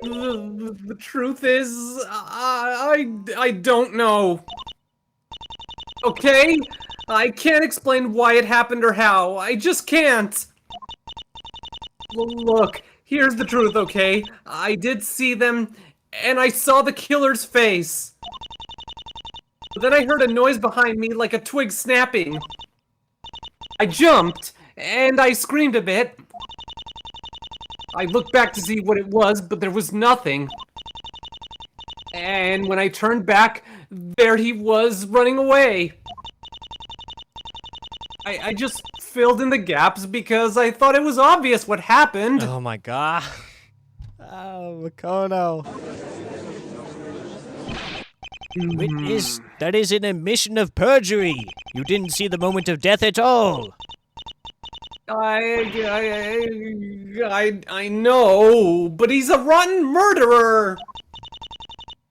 The truth is, I don't know. Okay? I can't explain why it happened or how. I just can't. Look, here's the truth, okay? I did see them, and I saw the killer's face. Then I heard a noise behind me like a twig snapping. I jumped, and I screamed a bit. I looked back to see what it was, but there was nothing. And when I turned back, there he was running away. I just filled in the gaps because I thought it was obvious what happened. Oh my god. Oh, Makoto. Witness, that is an admission of perjury. You didn't see the moment of death at all. I know, but he's a rotten murderer.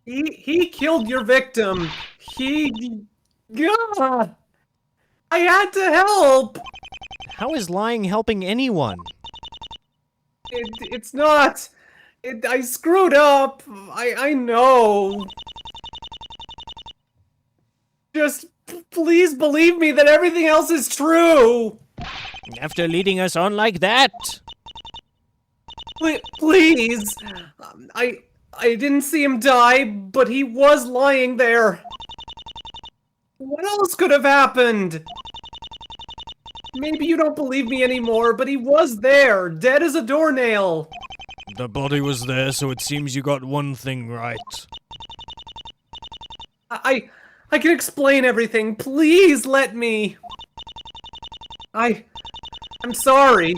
He killed your victim. God, I had to help. How is lying helping anyone? It's not. I screwed up. I know. Just please believe me that everything else is true. After leading us on like that? Please. I didn't see him die, but he was lying there. What else could have happened? Maybe you don't believe me anymore, but he was there, dead as a doornail. The body was there, so it seems you got one thing right. I can explain everything. Please let me. I'm sorry.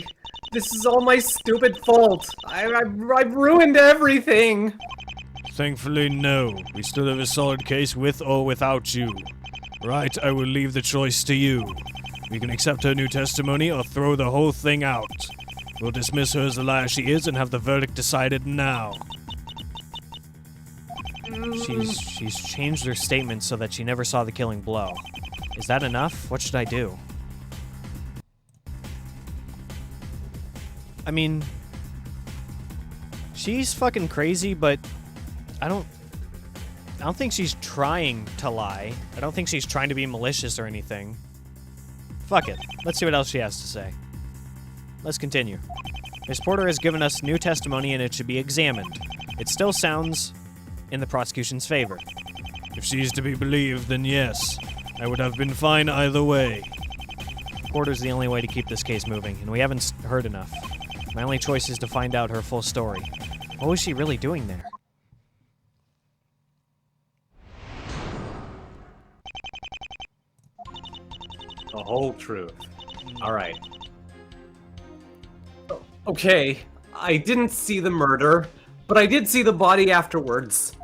This is all my stupid fault. I've ruined everything. Thankfully, no. We still have a solid case with or without you. Right, I will leave the choice to you. We can accept her new testimony or throw the whole thing out. We'll dismiss her as the liar she is and have the verdict decided now. She's changed her statement so that she never saw the killing blow. Is that enough? What should I do? I mean, she's fucking crazy, but I don't think she's trying to lie. I don't think she's trying to be malicious or anything. Fuck it. Let's see what else she has to say. Let's continue. Miss Porter has given us new testimony and it should be examined. It still sounds in the prosecution's favor. If she is to be believed, then yes. I would have been fine either way. Porter's the only way to keep this case moving, and we haven't heard enough. My only choice is to find out her full story. What was she really doing there? The whole truth. Alright. Okay, I didn't see the murder, but I did see the body afterwards.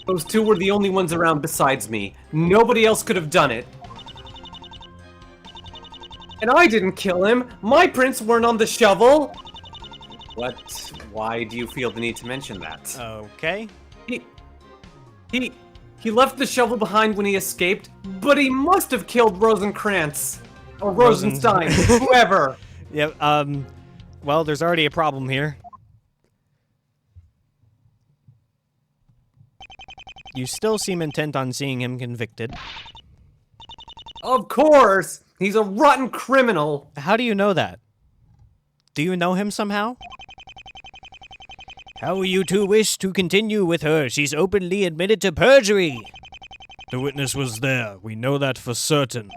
Those two were the only ones around besides me. Nobody else could have done it. And I didn't kill him! My prints weren't on the shovel! What? Why do you feel the need to mention that? Okay. He left the shovel behind when he escaped, but he must have killed Rosenkrantz. Or Rosenstein, whoever. Yeah, well, there's already a problem here. You still seem intent on seeing him convicted. Of course! He's a rotten criminal! How do you know that? Do you know him somehow? How you two wish to continue with her? She's openly admitted to perjury. The witness was there. We know that for certain.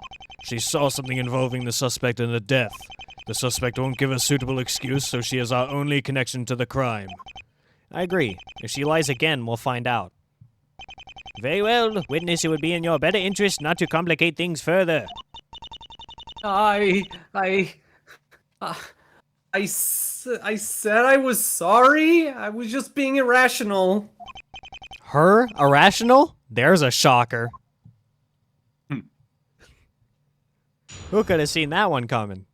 She saw something involving the suspect in the death. The suspect won't give a suitable excuse, so she is our only connection to the crime. I agree. If she lies again, we'll find out. Very well. Witness, it would be in your better interest not to complicate things further. I said I was sorry. I was just being irrational. Her? Irrational? There's a shocker. Who could have seen that one coming?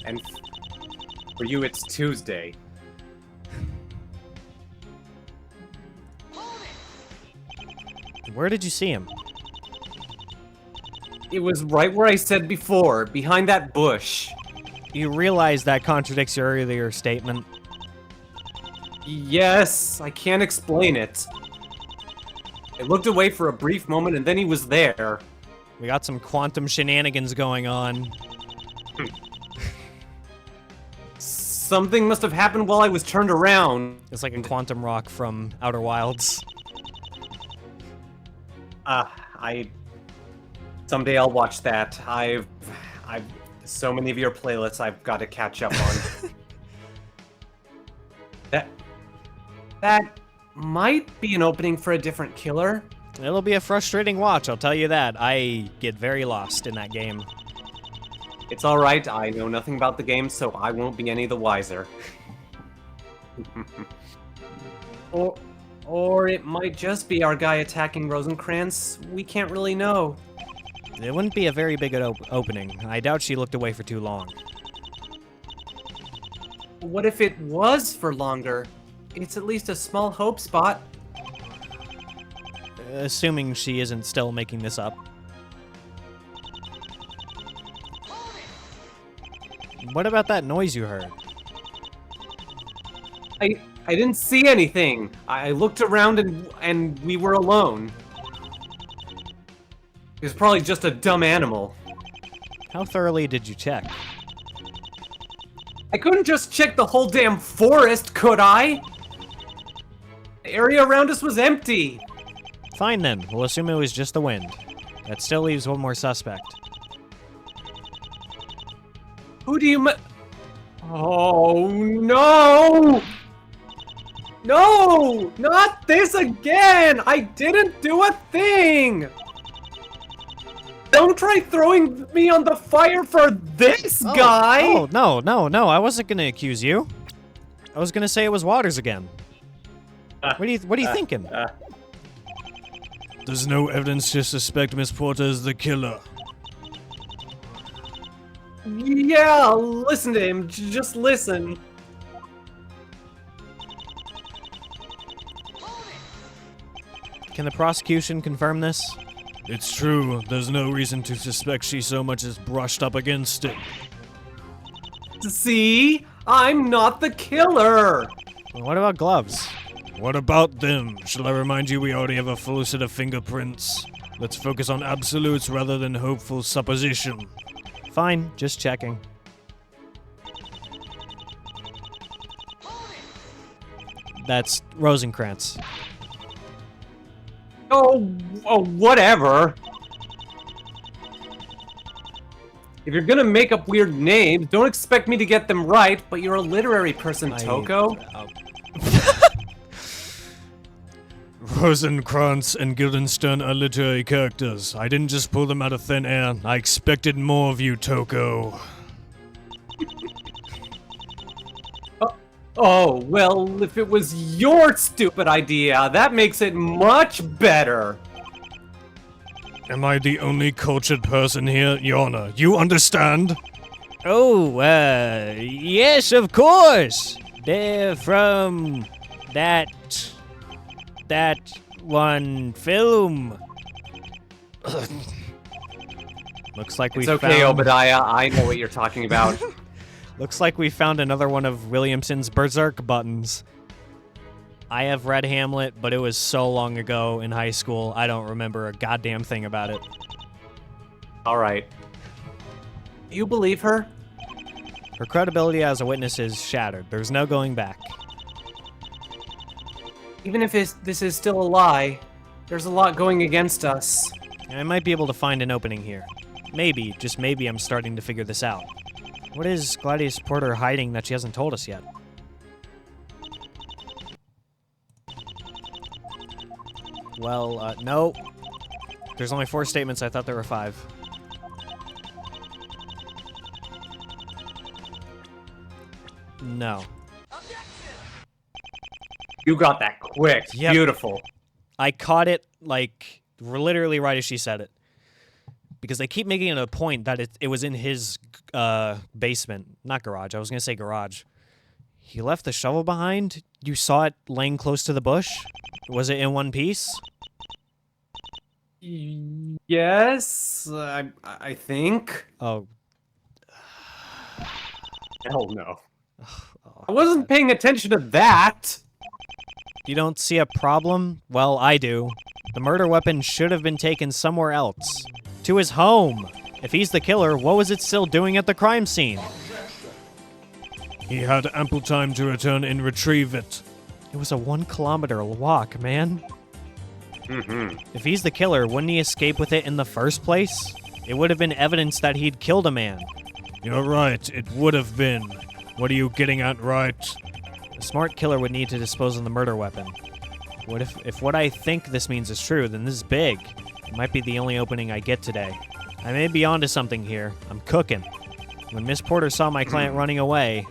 And for you, it's Tuesday. Where did you see him? It was right where I said before, behind that bush. You realize that contradicts your earlier statement. Yes, I can't explain it. I looked away for a brief moment and then he was there. We got some quantum shenanigans going on. Something must have happened while I was turned around. It's like a quantum rock from Outer Wilds. Someday I'll watch that. I've so many of your playlists I've got to catch up on. That might be an opening for a different killer. It'll be a frustrating watch, I'll tell you that. I get very lost in that game. It's alright, I know nothing about the game, so I won't be any the wiser. Or it might just be our guy attacking Rosenkrantz. We can't really know. It wouldn't be a very big opening. I doubt she looked away for too long. What if it was for longer? It's at least a small hope spot. Assuming she isn't still making this up. What about that noise you heard? I didn't see anything. I looked around and we were alone. It was probably just a dumb animal. How thoroughly did you check? I couldn't just check the whole damn forest, could I? The area around us was empty. Fine then, we'll assume it was just the wind. That still leaves one more suspect. Who do you Oh no! No! Not this again! I didn't do a thing! Don't try throwing me on the fire for this guy! Oh, no, I wasn't gonna accuse you. I was gonna say it was Waters again. What are you thinking? There's no evidence to suspect Miss Porter is the killer. Yeah, listen to him. Just listen. Can the prosecution confirm this? It's true, there's no reason to suspect she so much as brushed up against it. See? I'm not the killer! Well, what about gloves? What about them? Shall I remind you we already have a full set of fingerprints? Let's focus on absolutes rather than hopeful supposition. Fine, just checking. That's Rosencrantz. Oh, whatever. If you're gonna make up weird names, don't expect me to get them right, but you're a literary person, Toko. Rosencrantz and Guildenstern are literary characters. I didn't just pull them out of thin air. I expected more of you, Toko. Oh, well, if it was your stupid idea, that makes it much better. Am I the only cultured person here, Your Honor? You understand? Oh, yes, of course. They're from that one film. Looks like we It's okay, found... Obadiah. I know what you're talking about. Looks like we found another one of Williamson's Berserk buttons. I have read Hamlet, but it was so long ago in high school, I don't remember a goddamn thing about it. All right. You believe her? Her credibility as a witness is shattered. There's no going back. Even if this is still a lie, there's a lot going against us. I might be able to find an opening here. Maybe, just maybe, I'm starting to figure this out. What is Gladys Porter hiding that she hasn't told us yet? Well, no. There's only 4 statements. I thought there were 5. No. You got that quick. Yep. Beautiful. I caught it, like, literally right as she said it. Because they keep making it a point that it was in his basement. Not garage. I was going to say garage. He left the shovel behind? You saw it laying close to the bush? Was it in one piece? Yes, I think. Oh. Hell no. I wasn't paying attention to that. You don't see a problem? Well, I do. The murder weapon should have been taken somewhere else. To his home. If he's the killer, what was it still doing at the crime scene? He had ample time to return and retrieve it. It was a 1-kilometer walk, man. If he's the killer, wouldn't he escape with it in the first place? It would have been evidence that he'd killed a man. You're right, it would have been. What are you getting at, right? A smart killer would need to dispose of the murder weapon. What if what I think this means is true, then this is big. It might be the only opening I get today. I may be onto something here. I'm cooking. When Miss Porter saw my client running away...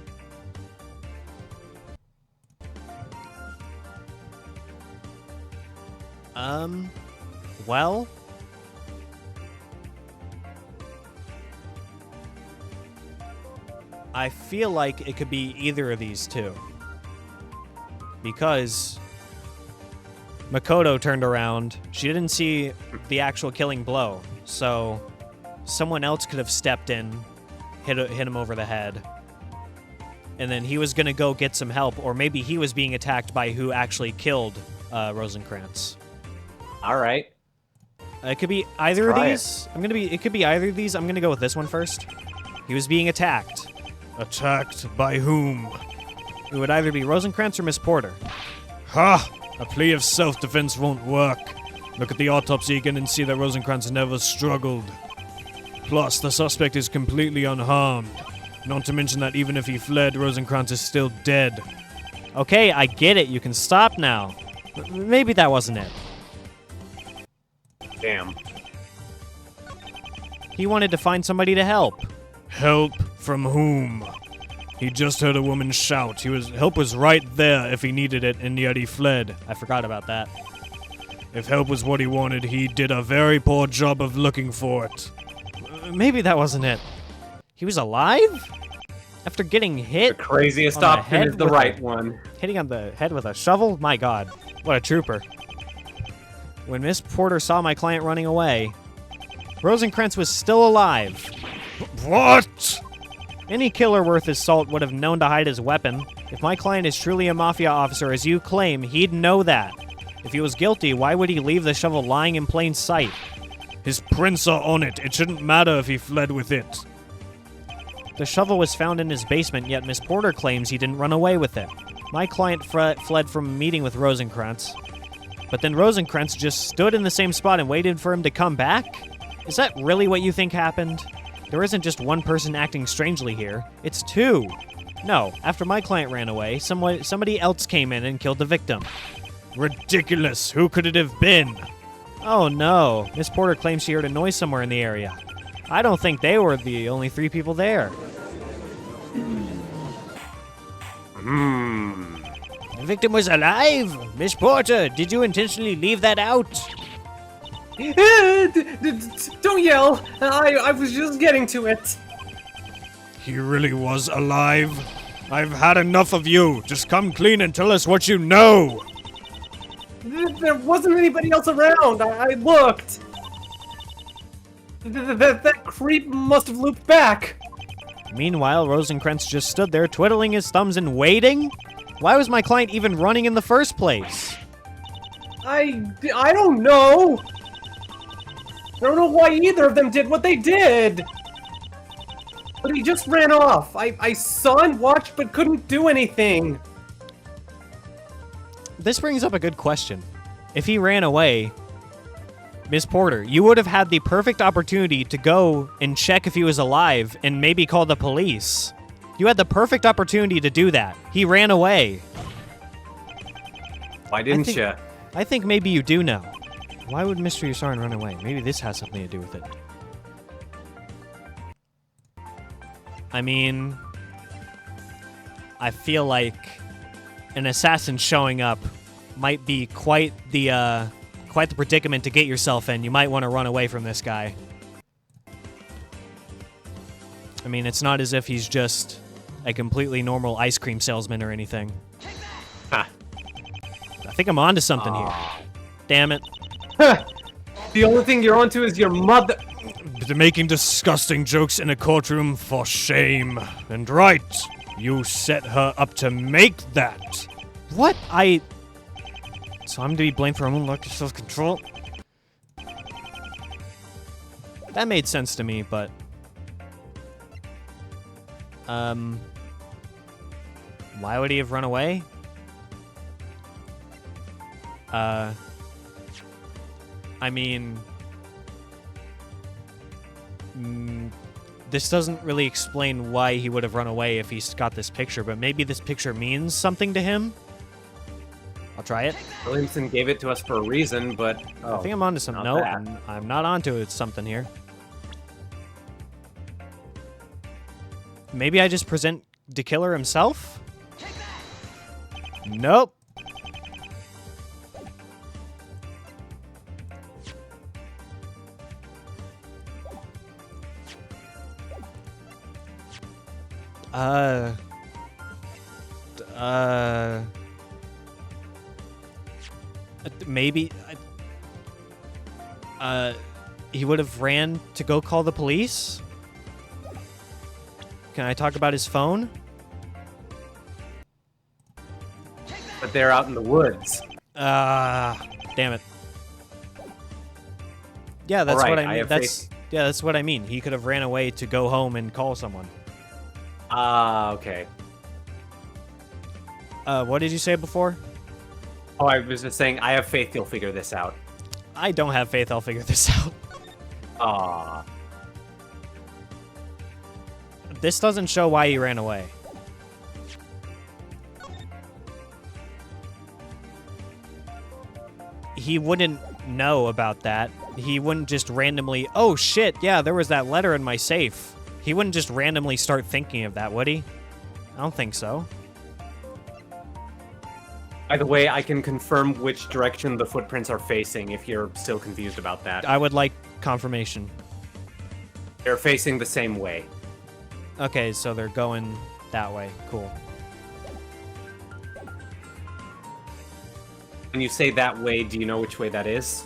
well... I feel like it could be either of these two. Because Makoto turned around. She didn't see the actual killing blow. So someone else could have stepped in, hit him over the head. And then he was going to go get some help. Or maybe he was being attacked by who actually killed Rosencrantz. All right. It could be either of these. It could be either of these. I'm going to go with this one first. He was being attacked. Attacked by whom? It would either be Rosencrantz or Miss Porter. Ha! A plea of self-defense won't work. Look at the autopsy again and see that Rosencrantz never struggled. Plus, the suspect is completely unharmed. Not to mention that even if he fled, Rosencrantz is still dead. Okay, I get it. You can stop now. Maybe that wasn't it. Damn. He wanted to find somebody to help. Help from whom? He just heard a woman shout. Help was right there if he needed it, and yet he fled. I forgot about that. If help was what he wanted, he did a very poor job of looking for it. Maybe that wasn't it. He was alive? After getting The hit? craziest On the option head is the with right a- one. Hitting on the head with a shovel? My god. What a trooper. When Miss Porter saw my client running away, Rosencrantz was still alive. What? Any killer worth his salt would have known to hide his weapon. If my client is truly a mafia officer, as you claim, he'd know that. If he was guilty, why would he leave the shovel lying in plain sight? His prints are on it. It shouldn't matter if he fled with it. The shovel was found in his basement, yet Miss Porter claims he didn't run away with it. My client fled from a meeting with Rosencrantz. But then Rosencrantz just stood in the same spot and waited for him to come back? Is that really what you think happened? There isn't just one person acting strangely here. It's two. No, after my client ran away, somebody else came in and killed the victim. Ridiculous. Who could it have been? Oh no, Miss Porter claims she heard a noise somewhere in the area. I don't think they were the only three people there. The victim was alive! Miss Porter, did you intentionally leave that out? Don't yell! I was just getting to it. He really was alive? I've had enough of you. Just come clean and tell us what you know. There wasn't anybody else around. I looked. That creep must have looped back. Meanwhile, Rosencrantz just stood there twiddling his thumbs and waiting? Why was my client even running in the first place? I don't know. I don't know why either of them did what they did. But he just ran off. I saw and watched but couldn't do anything. This brings up a good question. If he ran away, Miss Porter, you would have had the perfect opportunity to go and check if he was alive and maybe call the police. You had the perfect opportunity to do that. He ran away. Why didn't you? I think maybe you do know. Why would Mr. Usarin run away? Maybe this has something to do with it. I mean, I feel like an assassin showing up might be quite the predicament to get yourself in. You might want to run away from this guy. I mean, it's not as if he's just a completely normal ice cream salesman or anything. Ha. I think I'm onto something here. Damn it. The only thing you're onto is your mother. Making disgusting jokes in a courtroom, for shame. And right, you set her up to make that. What? So I'm to be blamed for my own lack of self-control? That made sense to me, but... Why would he have run away? I mean... this doesn't really explain why he would have run away if he's got this picture, but maybe this picture means something to him? I'll try it. Williamson gave it to us for a reason, but... I think I'm onto something. not No, that. I'm not onto it. Something here. Maybe I just present the killer himself? Nope. Maybe, he would have ran to go call the police? Can I talk about his phone? But they're out in the woods. Damn it. Yeah, that's All right, what I I mean. have That's yeah, that's what I mean. He could have ran away to go home and call someone. Okay. What did you say before? Oh, I was just saying, I have faith you'll figure this out. I don't have faith I'll figure this out. Aw. This doesn't show why he ran away. he wouldn't know about that. He wouldn't just randomly, oh shit, yeah, there was that letter in my safe. He wouldn't just randomly start thinking of that, would he? I don't think so. By the way, I can confirm which direction the footprints are facing if you're still confused about that. I would like confirmation. They're facing the same way. Okay, so they're going that way. Cool. When you say that way, do you know which way that is?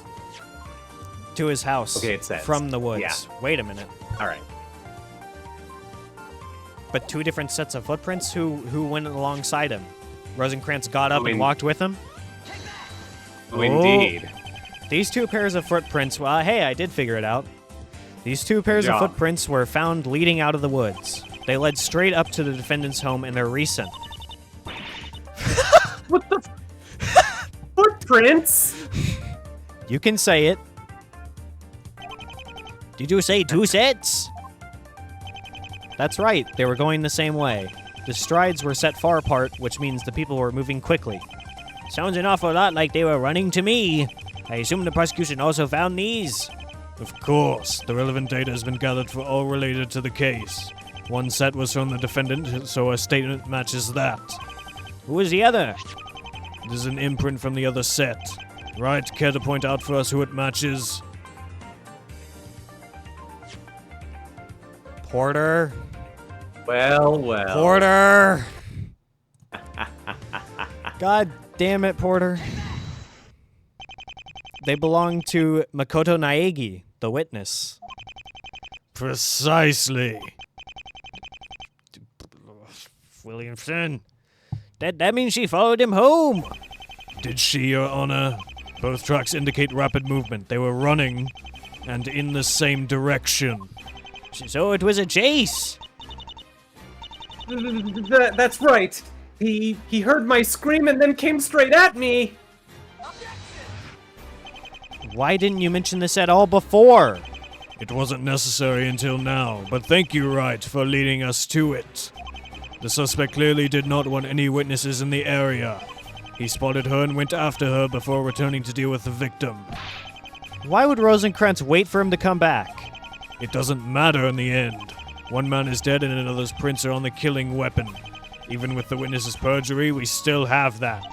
To his house. Okay, it says. From the woods. Yeah. Wait a minute. All right. But two different sets of footprints? Who went alongside him? Rosencrantz got up and walked with him? Oh, indeed. These two pairs of footprints, well, hey, I did figure it out. These two pairs of footprints were found leading out of the woods. They led straight up to the defendant's home, and they're recent. What the? Footprints? You can say it. Did you say two sets? That's right, they were going the same way. The strides were set far apart, which means the people were moving quickly. Sounds an awful lot like they were running to me. I assume the prosecution also found these. Of course, the relevant data has been gathered for all related to the case. One set was from the defendant, so a statement matches that. Who was the other? There's an imprint from the other set. Right, care to point out for us who it matches? Porter. Well, well. Porter! God damn it, Porter. They belong to Makoto Naegi, the witness. Precisely. Williamson. That means she followed him home. Did she, Your Honor? Both tracks indicate rapid movement. They were running and in the same direction. So it was a chase. That's right. He heard my scream and then came straight at me. Why didn't you mention this at all before? It wasn't necessary until now, but thank you, Wright, for leading us to it. The suspect clearly did not want any witnesses in the area. He spotted her and went after her before returning to deal with the victim. Why would Rosencrantz wait for him to come back? It doesn't matter in the end. One man is dead and another's prints are on the killing weapon. Even with the witness's perjury, we still have that.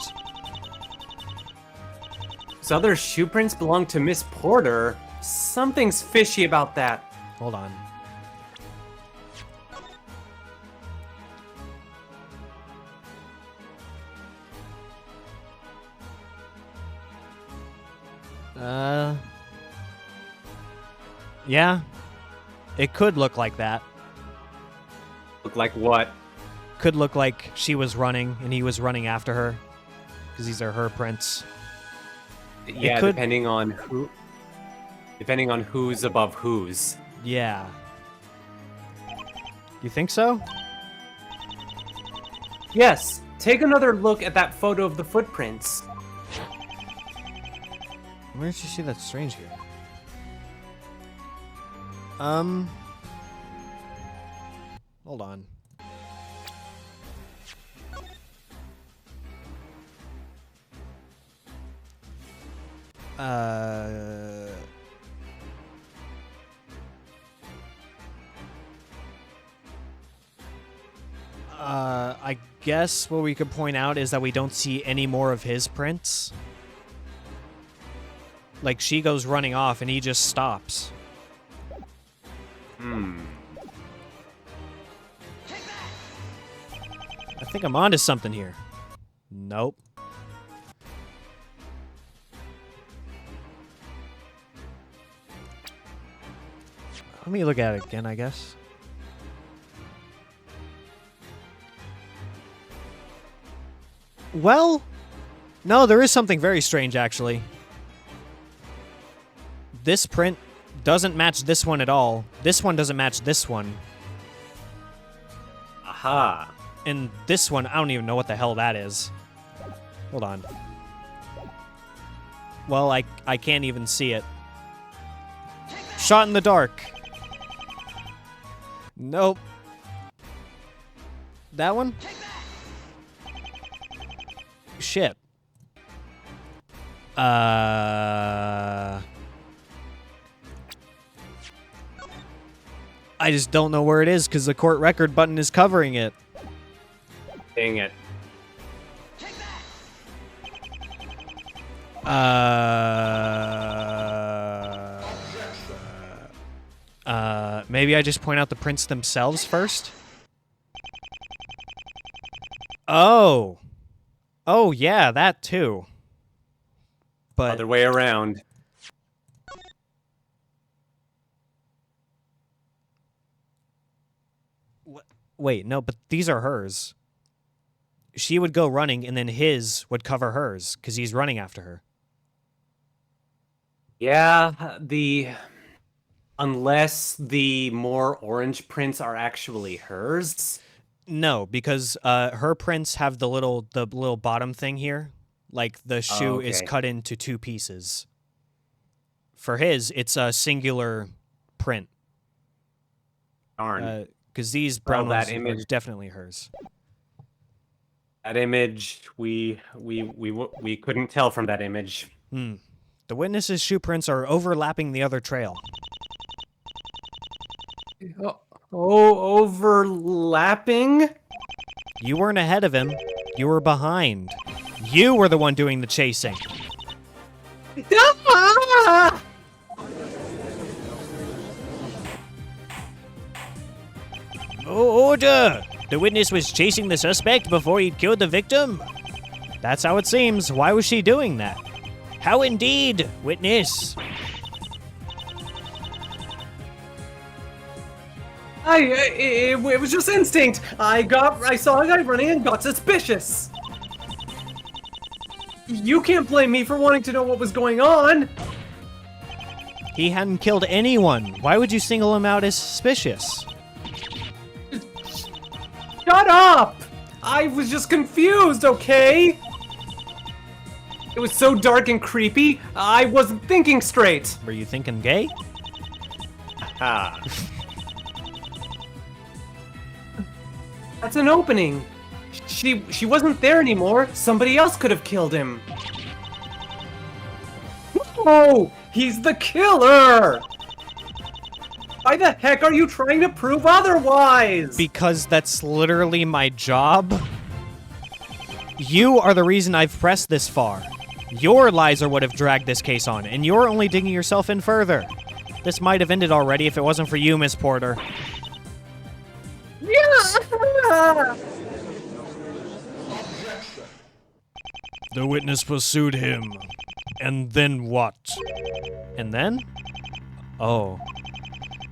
Those other shoe prints belong to Miss Porter. Something's fishy about that. Hold on. Yeah. It could look like that. Look like what? Could look like she was running and he was running after her. Because these are her prints. Yeah, depending on who's above whose. Yeah. You think so? Yes. Take another look at that photo of the footprints. Where did you see that strange here? Hold on. I guess what we could point out is that we don't see any more of his prints. Like, she goes running off and he just stops. I think I'm onto something here. Nope. Let me look at it again, I guess. Well, no, there is something very strange, actually. This print doesn't match this one at all. This one doesn't match this one. Aha. And this one, I don't even know what the hell that is. Hold on. Well, I can't even see it. Shot in the dark. Nope. That one? Shit. I just don't know where it is because the court record button is covering it. Dang it. Maybe I just point out the prints themselves first? Oh. Oh, yeah, that too. But Other way around. wait, no, but these are hers. She would go running, and then his would cover hers, because he's running after her. Yeah, unless the more orange prints are actually hers. No, because her prints have the little bottom thing here. Like, the shoe is okay. cut into 2 pieces. For his, it's a singular print. Darn. Because these brown that ones are image- definitely hers. That image, we couldn't tell from that image. The witness's shoe prints are overlapping the other trail. Oh, overlapping? You weren't ahead of him. You were behind. You were the one doing the chasing. Ah! Order! The witness was chasing the suspect before he'd killed the victim? That's how it seems. Why was she doing that? How indeed, witness? It was just instinct. I saw a guy running and got suspicious. You can't blame me for wanting to know what was going on. He hadn't killed anyone. Why would you single him out as suspicious? Shut up! I was just confused, okay? It was so dark and creepy, I wasn't thinking straight. Were you thinking gay? Ah. That's an opening. She wasn't there anymore. Somebody else could have killed him. Oh, he's the killer! Why the heck are you trying to prove otherwise? Because that's literally my job. You are the reason I've pressed this far. Your lies are what have dragged this case on, and you're only digging yourself in further. This might have ended already if it wasn't for you, Miss Porter. Yeah! The witness pursued him. And then what? And then? Oh.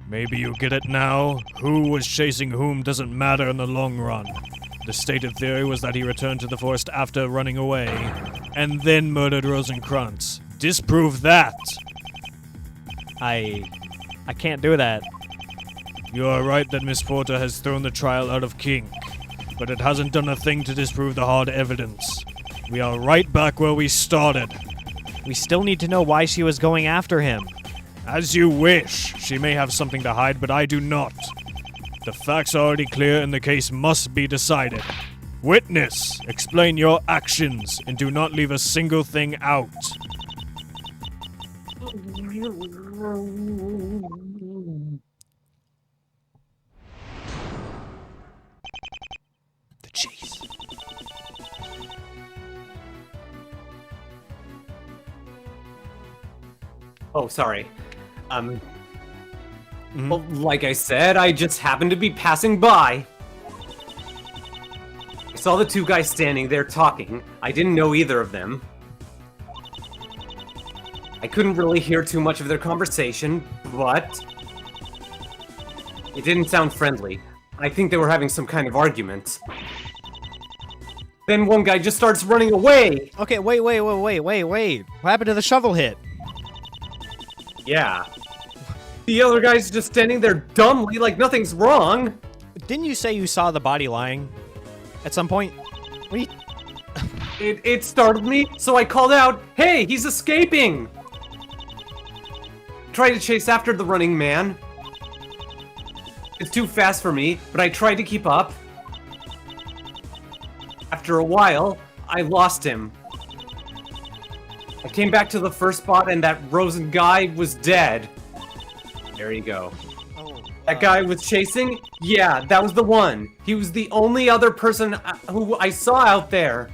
Maybe you get it now? Who was chasing whom doesn't matter in the long run. The stated theory was that he returned to the forest after running away, and then murdered Rosenkrantz. Disprove that! I can't do that. You are right that Miss Porter has thrown the trial out of kink, but it hasn't done a thing to disprove the hard evidence. We are right back where we started. We still need to know why she was going after him. As you wish. She may have something to hide, but I do not. The facts are already clear and the case must be decided. Witness, explain your actions and do not leave a single thing out. The chase. Oh, sorry. Well, like I said, I just happened to be passing by. I saw the 2 guys standing there talking. I didn't know either of them. I couldn't really hear too much of their conversation, but it didn't sound friendly. I think they were having some kind of argument. Then one guy just starts running away. Okay, wait. What happened to the shovel hit? Yeah. The other guy's just standing there dumbly like nothing's wrong. Didn't you say you saw the body lying at some point? It startled me, so I called out, "Hey, he's escaping!" Tried to chase after the running man. It's too fast for me, but I tried to keep up. After a while, I lost him. I came back to the first spot and that Rosen guy was dead. There you go. Oh, That guy was chasing? Yeah, that was the one. He was the only other person who I saw out there.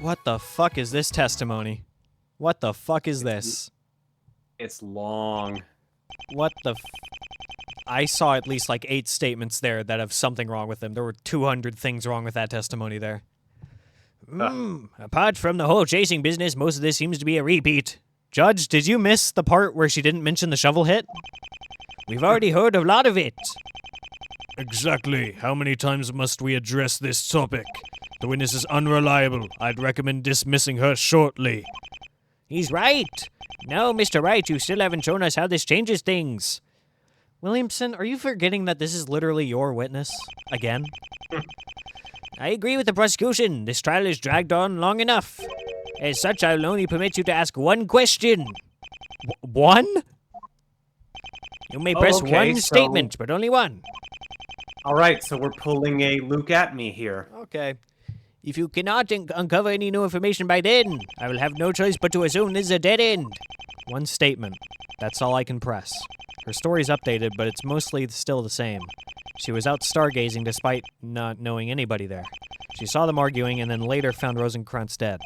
What the fuck is this testimony? What the fuck is this? It's long. What the I saw at least like 8 statements there that have something wrong with them. There were 200 things wrong with that testimony there. Apart from the whole chasing business, most of this seems to be a repeat. Judge, did you miss the part where she didn't mention the shovel hit? We've already heard a lot of it. Exactly. How many times must we address this topic? The witness is unreliable. I'd recommend dismissing her shortly. He's right. No, Mr. Wright, you still haven't shown us how this changes things. Williamson, are you forgetting that this is literally your witness? Again? I agree with the prosecution. This trial is dragged on long enough. As such, I'll only permit you to ask one question. One? You may press okay, one so- statement, but only one. Alright, so we're pulling a Luke at me here. Okay. If you cannot uncover any new information by then, I will have no choice but to assume this is a dead end. One statement. That's all I can press. Her story's updated, but it's mostly still the same. She was out stargazing despite not knowing anybody there. She saw them arguing and then later found Rosenkrantz dead.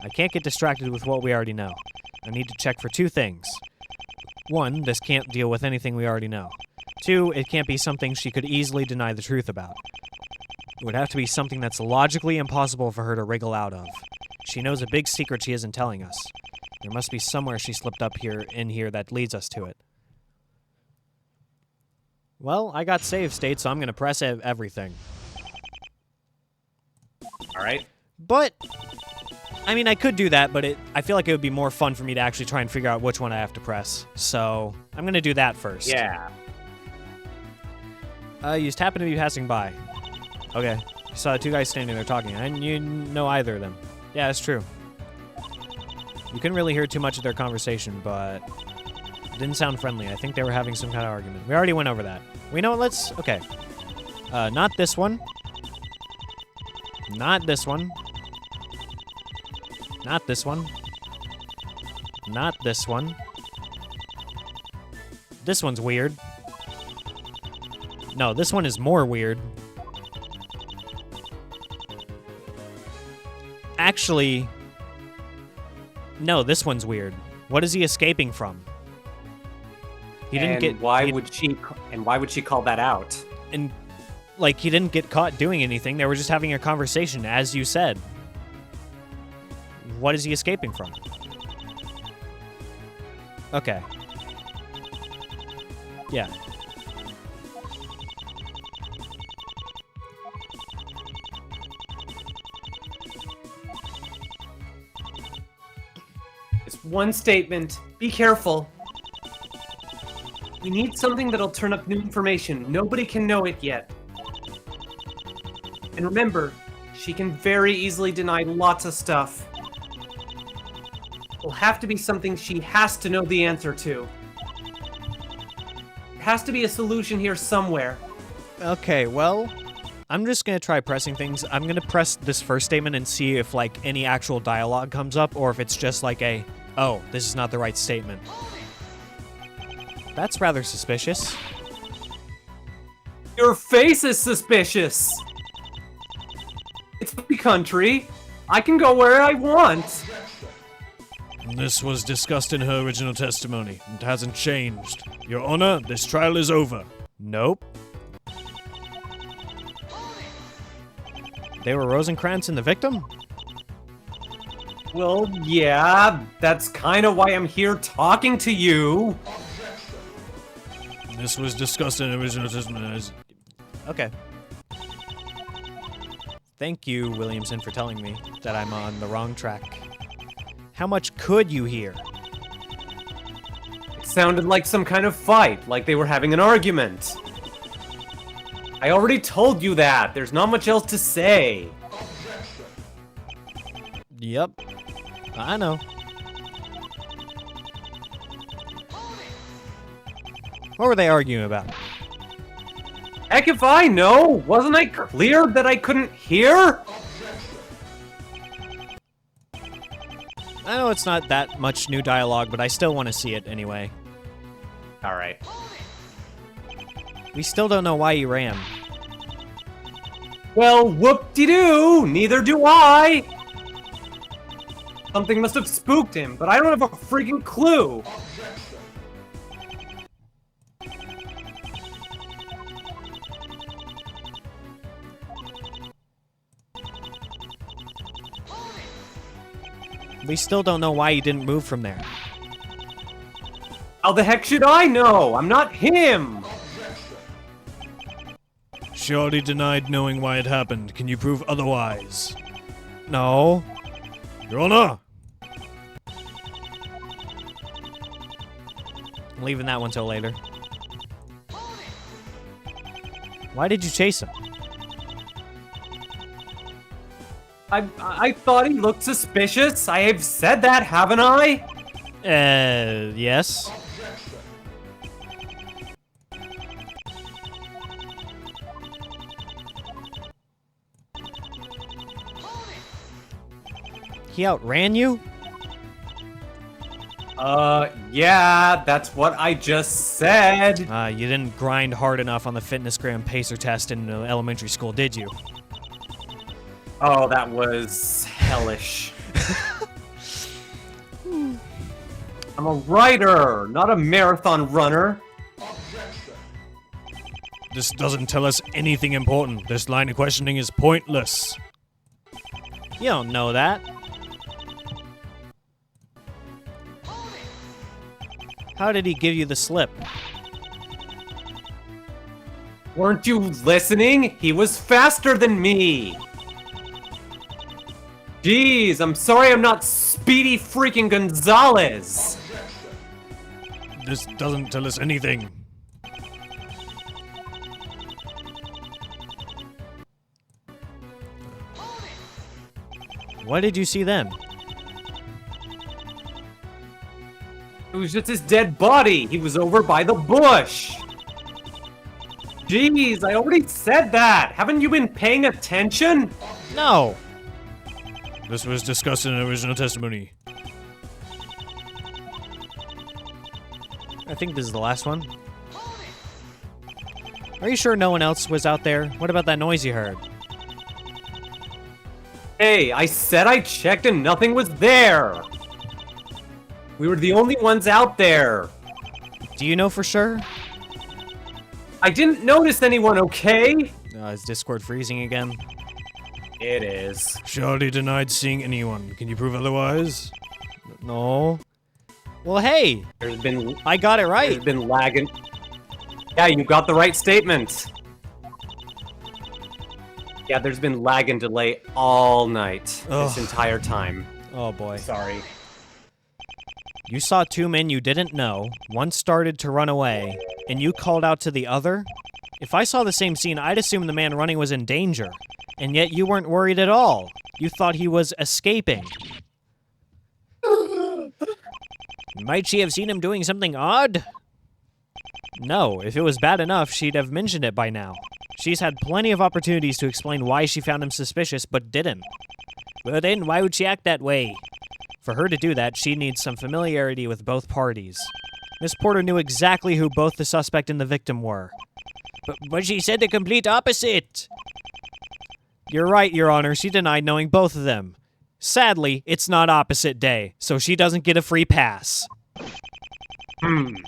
I can't get distracted with what we already know. I need to check for 2 things. 1, this can't deal with anything we already know. 2, it can't be something she could easily deny the truth about. It would have to be something that's logically impossible for her to wriggle out of. She knows a big secret she isn't telling us. There must be somewhere she slipped up in here that leads us to it. Well, I got save state, so I'm going to press everything. Alright. But, I mean, I could do that, but I feel like it would be more fun for me to actually try and figure out which one I have to press. So, I'm going to do that first. Yeah. You just happened to be passing by. Okay. You saw 2 guys standing there talking, and you know either of them. Yeah, that's true. You couldn't really hear too much of their conversation, but it didn't sound friendly. I think they were having some kind of argument. We already went over that. We know what, okay. Not this one. Not this one. Not this one. Not this one. This one's weird. No, this one is more weird. Actually, no, this one's weird. What is he escaping from? He didn't get. Why would she call that out? And like he didn't get caught doing anything. They were just having a conversation, as you said. What is he escaping from? Okay. Yeah. It's one statement. Be careful. We need something that'll turn up new information. Nobody can know it yet. And remember, she can very easily deny lots of stuff. It'll have to be something she has to know the answer to. There has to be a solution here somewhere. Okay, well, I'm just gonna try pressing things. I'm gonna press this first statement and see if, like, any actual dialogue comes up, or if it's just like a, oh, this is not the right statement. That's rather suspicious. Your face is suspicious! It's free country. I can go where I want. This was discussed in her original testimony. It hasn't changed. Your Honor, this trial is over. Nope. They were Rosenkrantz and the victim? Well, yeah, that's kind of why I'm here talking to you. This was discussed in original testimony. Okay. Thank you, Williamson, for telling me that I'm on the wrong track. How much could you hear? It sounded like some kind of fight, like they were having an argument. I already told you that. There's not much else to say. Yep. I know. What were they arguing about? Heck if I know! Wasn't I clear that I couldn't hear? I know it's not that much new dialogue, but I still want to see it anyway. All right. We still don't know why he ran. Well, whoop-de-doo, neither do I! Something must have spooked him, but I don't have a freaking clue! We still don't know why he didn't move from there. How the heck should I know? I'm not him! She already denied knowing why it happened. Can you prove otherwise? No. Your Honor! I'm leaving that one till later. Why did you chase him? I thought he looked suspicious. I have said that, haven't I? Yes. He outran you? Yeah, that's what I just said. You didn't grind hard enough on the fitnessgram pacer test in elementary school, did you? Oh, that was hellish. I'm a writer, not a marathon runner. This doesn't tell us anything important. This line of questioning is pointless. You don't know that. How did he give you the slip? Weren't you listening? He was faster than me. Jeez, I'm sorry I'm not Speedy freaking Gonzalez. This doesn't tell us anything. What did you see then? It was just his dead body. He was over by the bush. Jeez, I already said that. Haven't you been paying attention? No. This was discussed in original testimony. I think this is the last one. Are you sure no one else was out there? What about that noise you heard? Hey, I said I checked and nothing was there. We were the only ones out there. Do you know for sure? I didn't notice anyone, okay? Is Discord freezing again? It is. She already denied seeing anyone. Can you prove otherwise? No. Well, hey, There's been I got it right. There's been lagging. Yeah, you got the right statement. Yeah, there's been lag and delay all night. This entire time. Oh boy. Sorry. You saw two men you didn't know, one started to run away, and you called out to the other? If I saw the same scene, I'd assume the man running was in danger. And yet you weren't worried at all. You thought he was escaping. Might she have seen him doing something odd? No, if it was bad enough, she'd have mentioned it by now. She's had plenty of opportunities to explain why she found him suspicious, but didn't. Well then, why would she act that way? For her to do that, she needs some familiarity with both parties. Miss Porter knew exactly who both the suspect and the victim were. But she said the complete opposite! You're right, Your Honor, she denied knowing both of them. Sadly, it's not opposite day, so she doesn't get a free pass. Did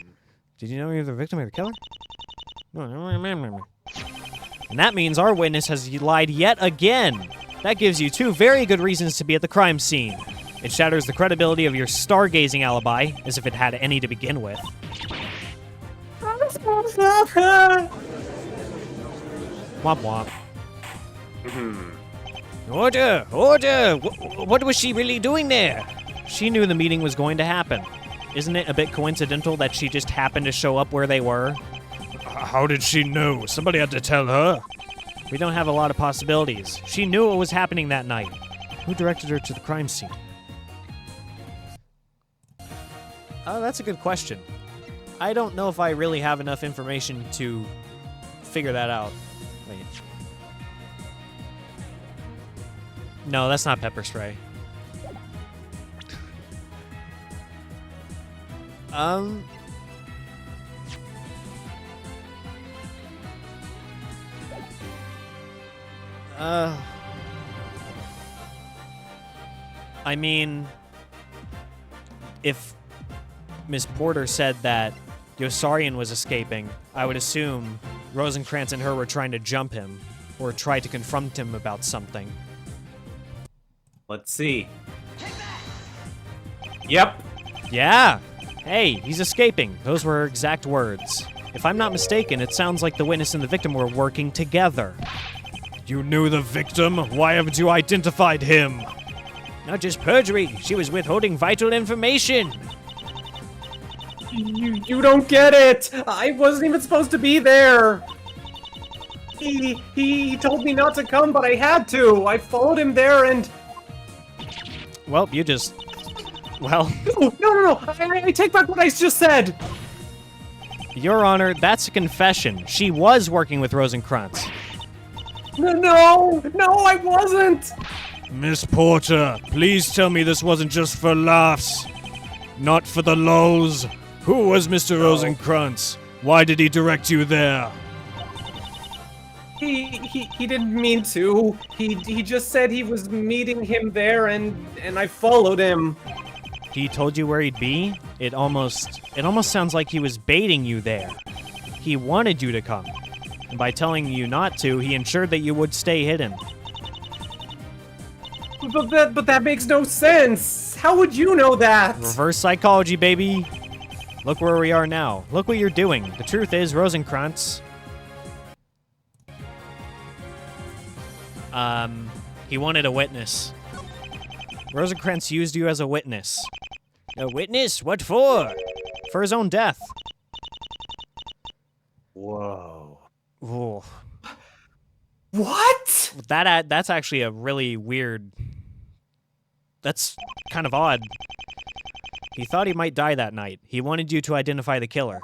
you know you're the victim or the killer? And that means our witness has lied yet again. That gives you two very good reasons to be at the crime scene. It shatters the credibility of your stargazing alibi, as if it had any to begin with. Womp womp. Order! Order! What was she really doing there? She knew the meeting was going to happen. Isn't it a bit coincidental that she just happened to show up where they were? How did she know? Somebody had to tell her. We don't have a lot of possibilities. She knew what was happening that night. Who directed her to the crime scene? Oh, that's a good question. I don't know if I really have enough information to figure that out. Wait. No, that's not pepper spray. Um... I mean, if Miss Porter said that Yosarian was escaping, I would assume Rosencrantz and her were trying to jump him, or try to confront him about something. Let's see. Yep. Yeah! Hey, he's escaping. Those were her exact words. If I'm not mistaken, it sounds like the witness and the victim were working together. You knew the victim? Why haven't you identified him? Not just perjury, she was withholding vital information. You don't get it! I wasn't even supposed to be there! He told me not to come, but I had to! I followed him there and... Well, you just... Well... No! I take back what I just said! Your Honor, that's a confession. She was working with Rosencrantz. No, I wasn't! Miss Porter, please tell me this wasn't just for laughs. Not for the lulz. Who was Mr. Rosencrantz? Why did he direct you there? He didn't mean to. He just said he was meeting him there and I followed him. He told you where he'd be? It almost sounds like he was baiting you there. He wanted you to come. And by telling you not to, he ensured that you would stay hidden. But that makes no sense. How would you know that? Reverse psychology, baby. Look where we are now. Look what you're doing. The truth is, Rosencrantz... He wanted a witness. Rosencrantz used you as a witness. A witness? What for? For his own death. Whoa. Ooh. What? That's actually a really weird... That's kind of odd. He thought he might die that night. He wanted you to identify the killer.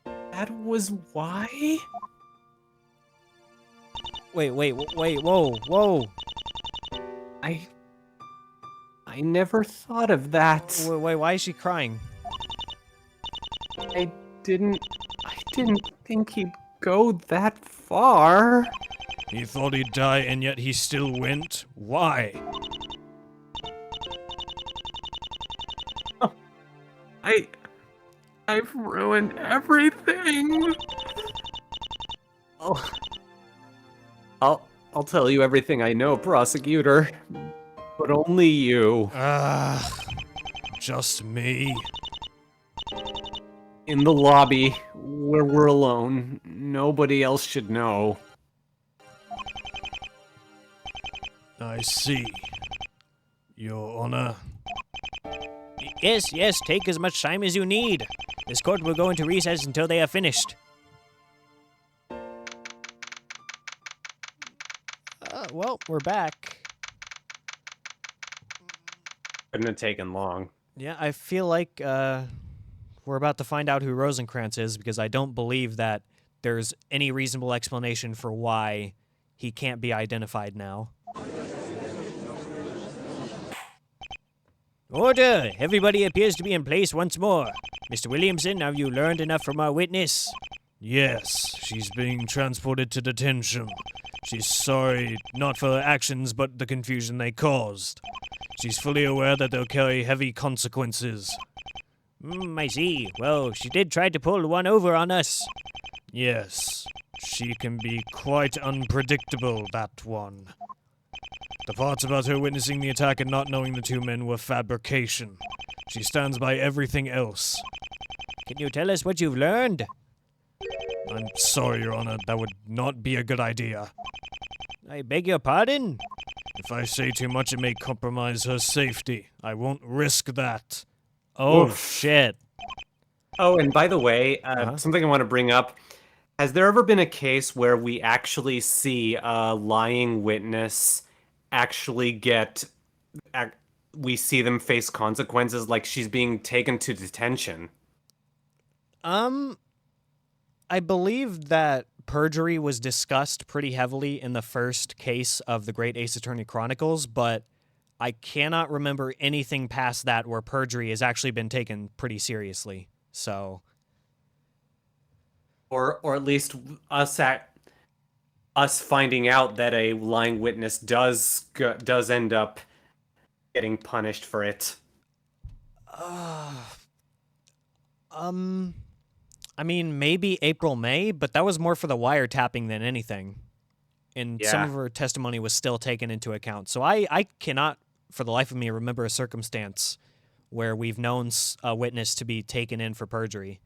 That was why? Wait, whoa. I never thought of that. Wait, why is she crying? I didn't think he'd go that far. He thought he'd die and yet he still went? Why? I've ruined everything. I'll tell you everything I know, prosecutor. But only you. Just me. In the lobby, where we're alone. Nobody else should know. I see. Your Honor. Yes, take as much time as you need. This court will go into recess until they are finished. Well, we're back. Couldn't have taken long. Yeah, I feel like we're about to find out who Rosencrantz is, because I don't believe that there's any reasonable explanation for why he can't be identified now. Order! Everybody appears to be in place once more. Mr. Williamson, have you learned enough from our witness? Yes, she's being transported to detention. She's sorry, not for her actions, but the confusion they caused. She's fully aware that they'll carry heavy consequences. I see. Well, she did try to pull one over on us. Yes, she can be quite unpredictable, that one. The parts about her witnessing the attack and not knowing the two men were fabrication. She stands by everything else. Can you tell us what you've learned? I'm sorry, Your Honor, that would not be a good idea. I beg your pardon? If I say too much, it may compromise her safety. I won't risk that. Oh, Oof. shit. Oh, and by the way, something I want to bring up. Has there ever been a case where we actually see a lying witness actually we see them face consequences, like she's being taken to detention? I believe that perjury was discussed pretty heavily in the first case of the Great Ace Attorney Chronicles, but I cannot remember anything past that where perjury has actually been taken pretty seriously. So, Or at least us finding out that a lying witness does end up getting punished for it. I mean, maybe April, May, but that was more for the wiretapping than anything. And some Yeah. of her testimony was still taken into account. So I cannot, for the life of me, remember a circumstance where we've known a witness to be taken in for perjury.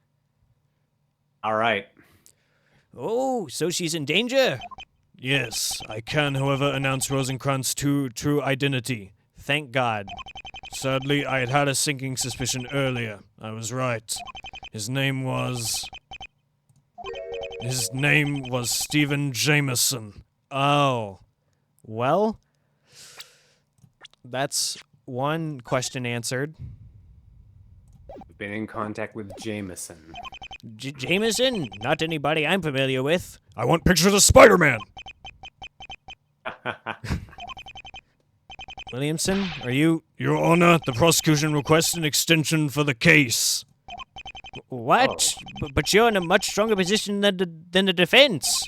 All right. Oh, so she's in danger? Yes, I can, however, announce Rosencrantz' true identity. Thank God. Sadly, I had a sinking suspicion earlier. I was right. His name was Stephen Jameson. Oh. Well, that's one question answered. We've been in contact with Jameson. Jameson? Not anybody I'm familiar with. I want pictures of Spider-Man! Williamson, are you... Your Honor, the prosecution requests an extension for the case. What? But you're in a much stronger position than the defense.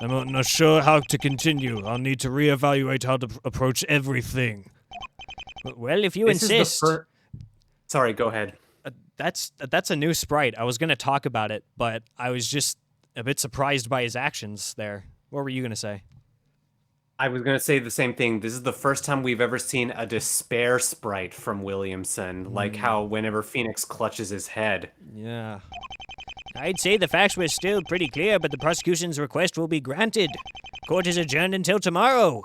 I'm not sure how to continue. I'll need to reevaluate how to approach everything. Well, if you This is insist... Sorry, go ahead. That's a new sprite. I was going to talk about it, but I was just a bit surprised by his actions there. What were you going to say? I was going to say the same thing. This is the first time we've ever seen a despair sprite from Williamson, like how whenever Phoenix clutches his head. Yeah. I'd say the facts were still pretty clear, but the prosecution's request will be granted. Court is adjourned until tomorrow.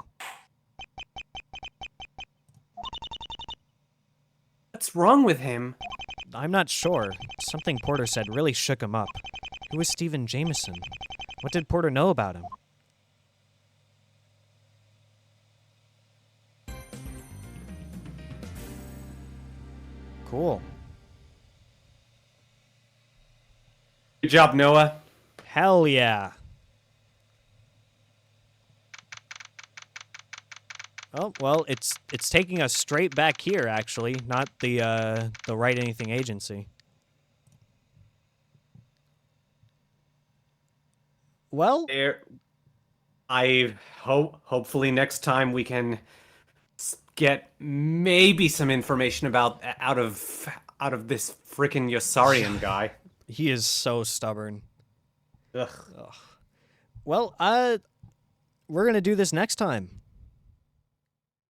What's wrong with him? I'm not sure. Something Porter said really shook him up. Who was Stephen Jameson? What did Porter know about him? Cool. Good job, Noah. Hell yeah. Oh, well, it's taking us straight back here, actually, not the Write Anything agency. Well, Hopefully next time we can get maybe some information about out of this freaking Yossarian guy. he is so stubborn. Ugh. Well, we're going to do this next time.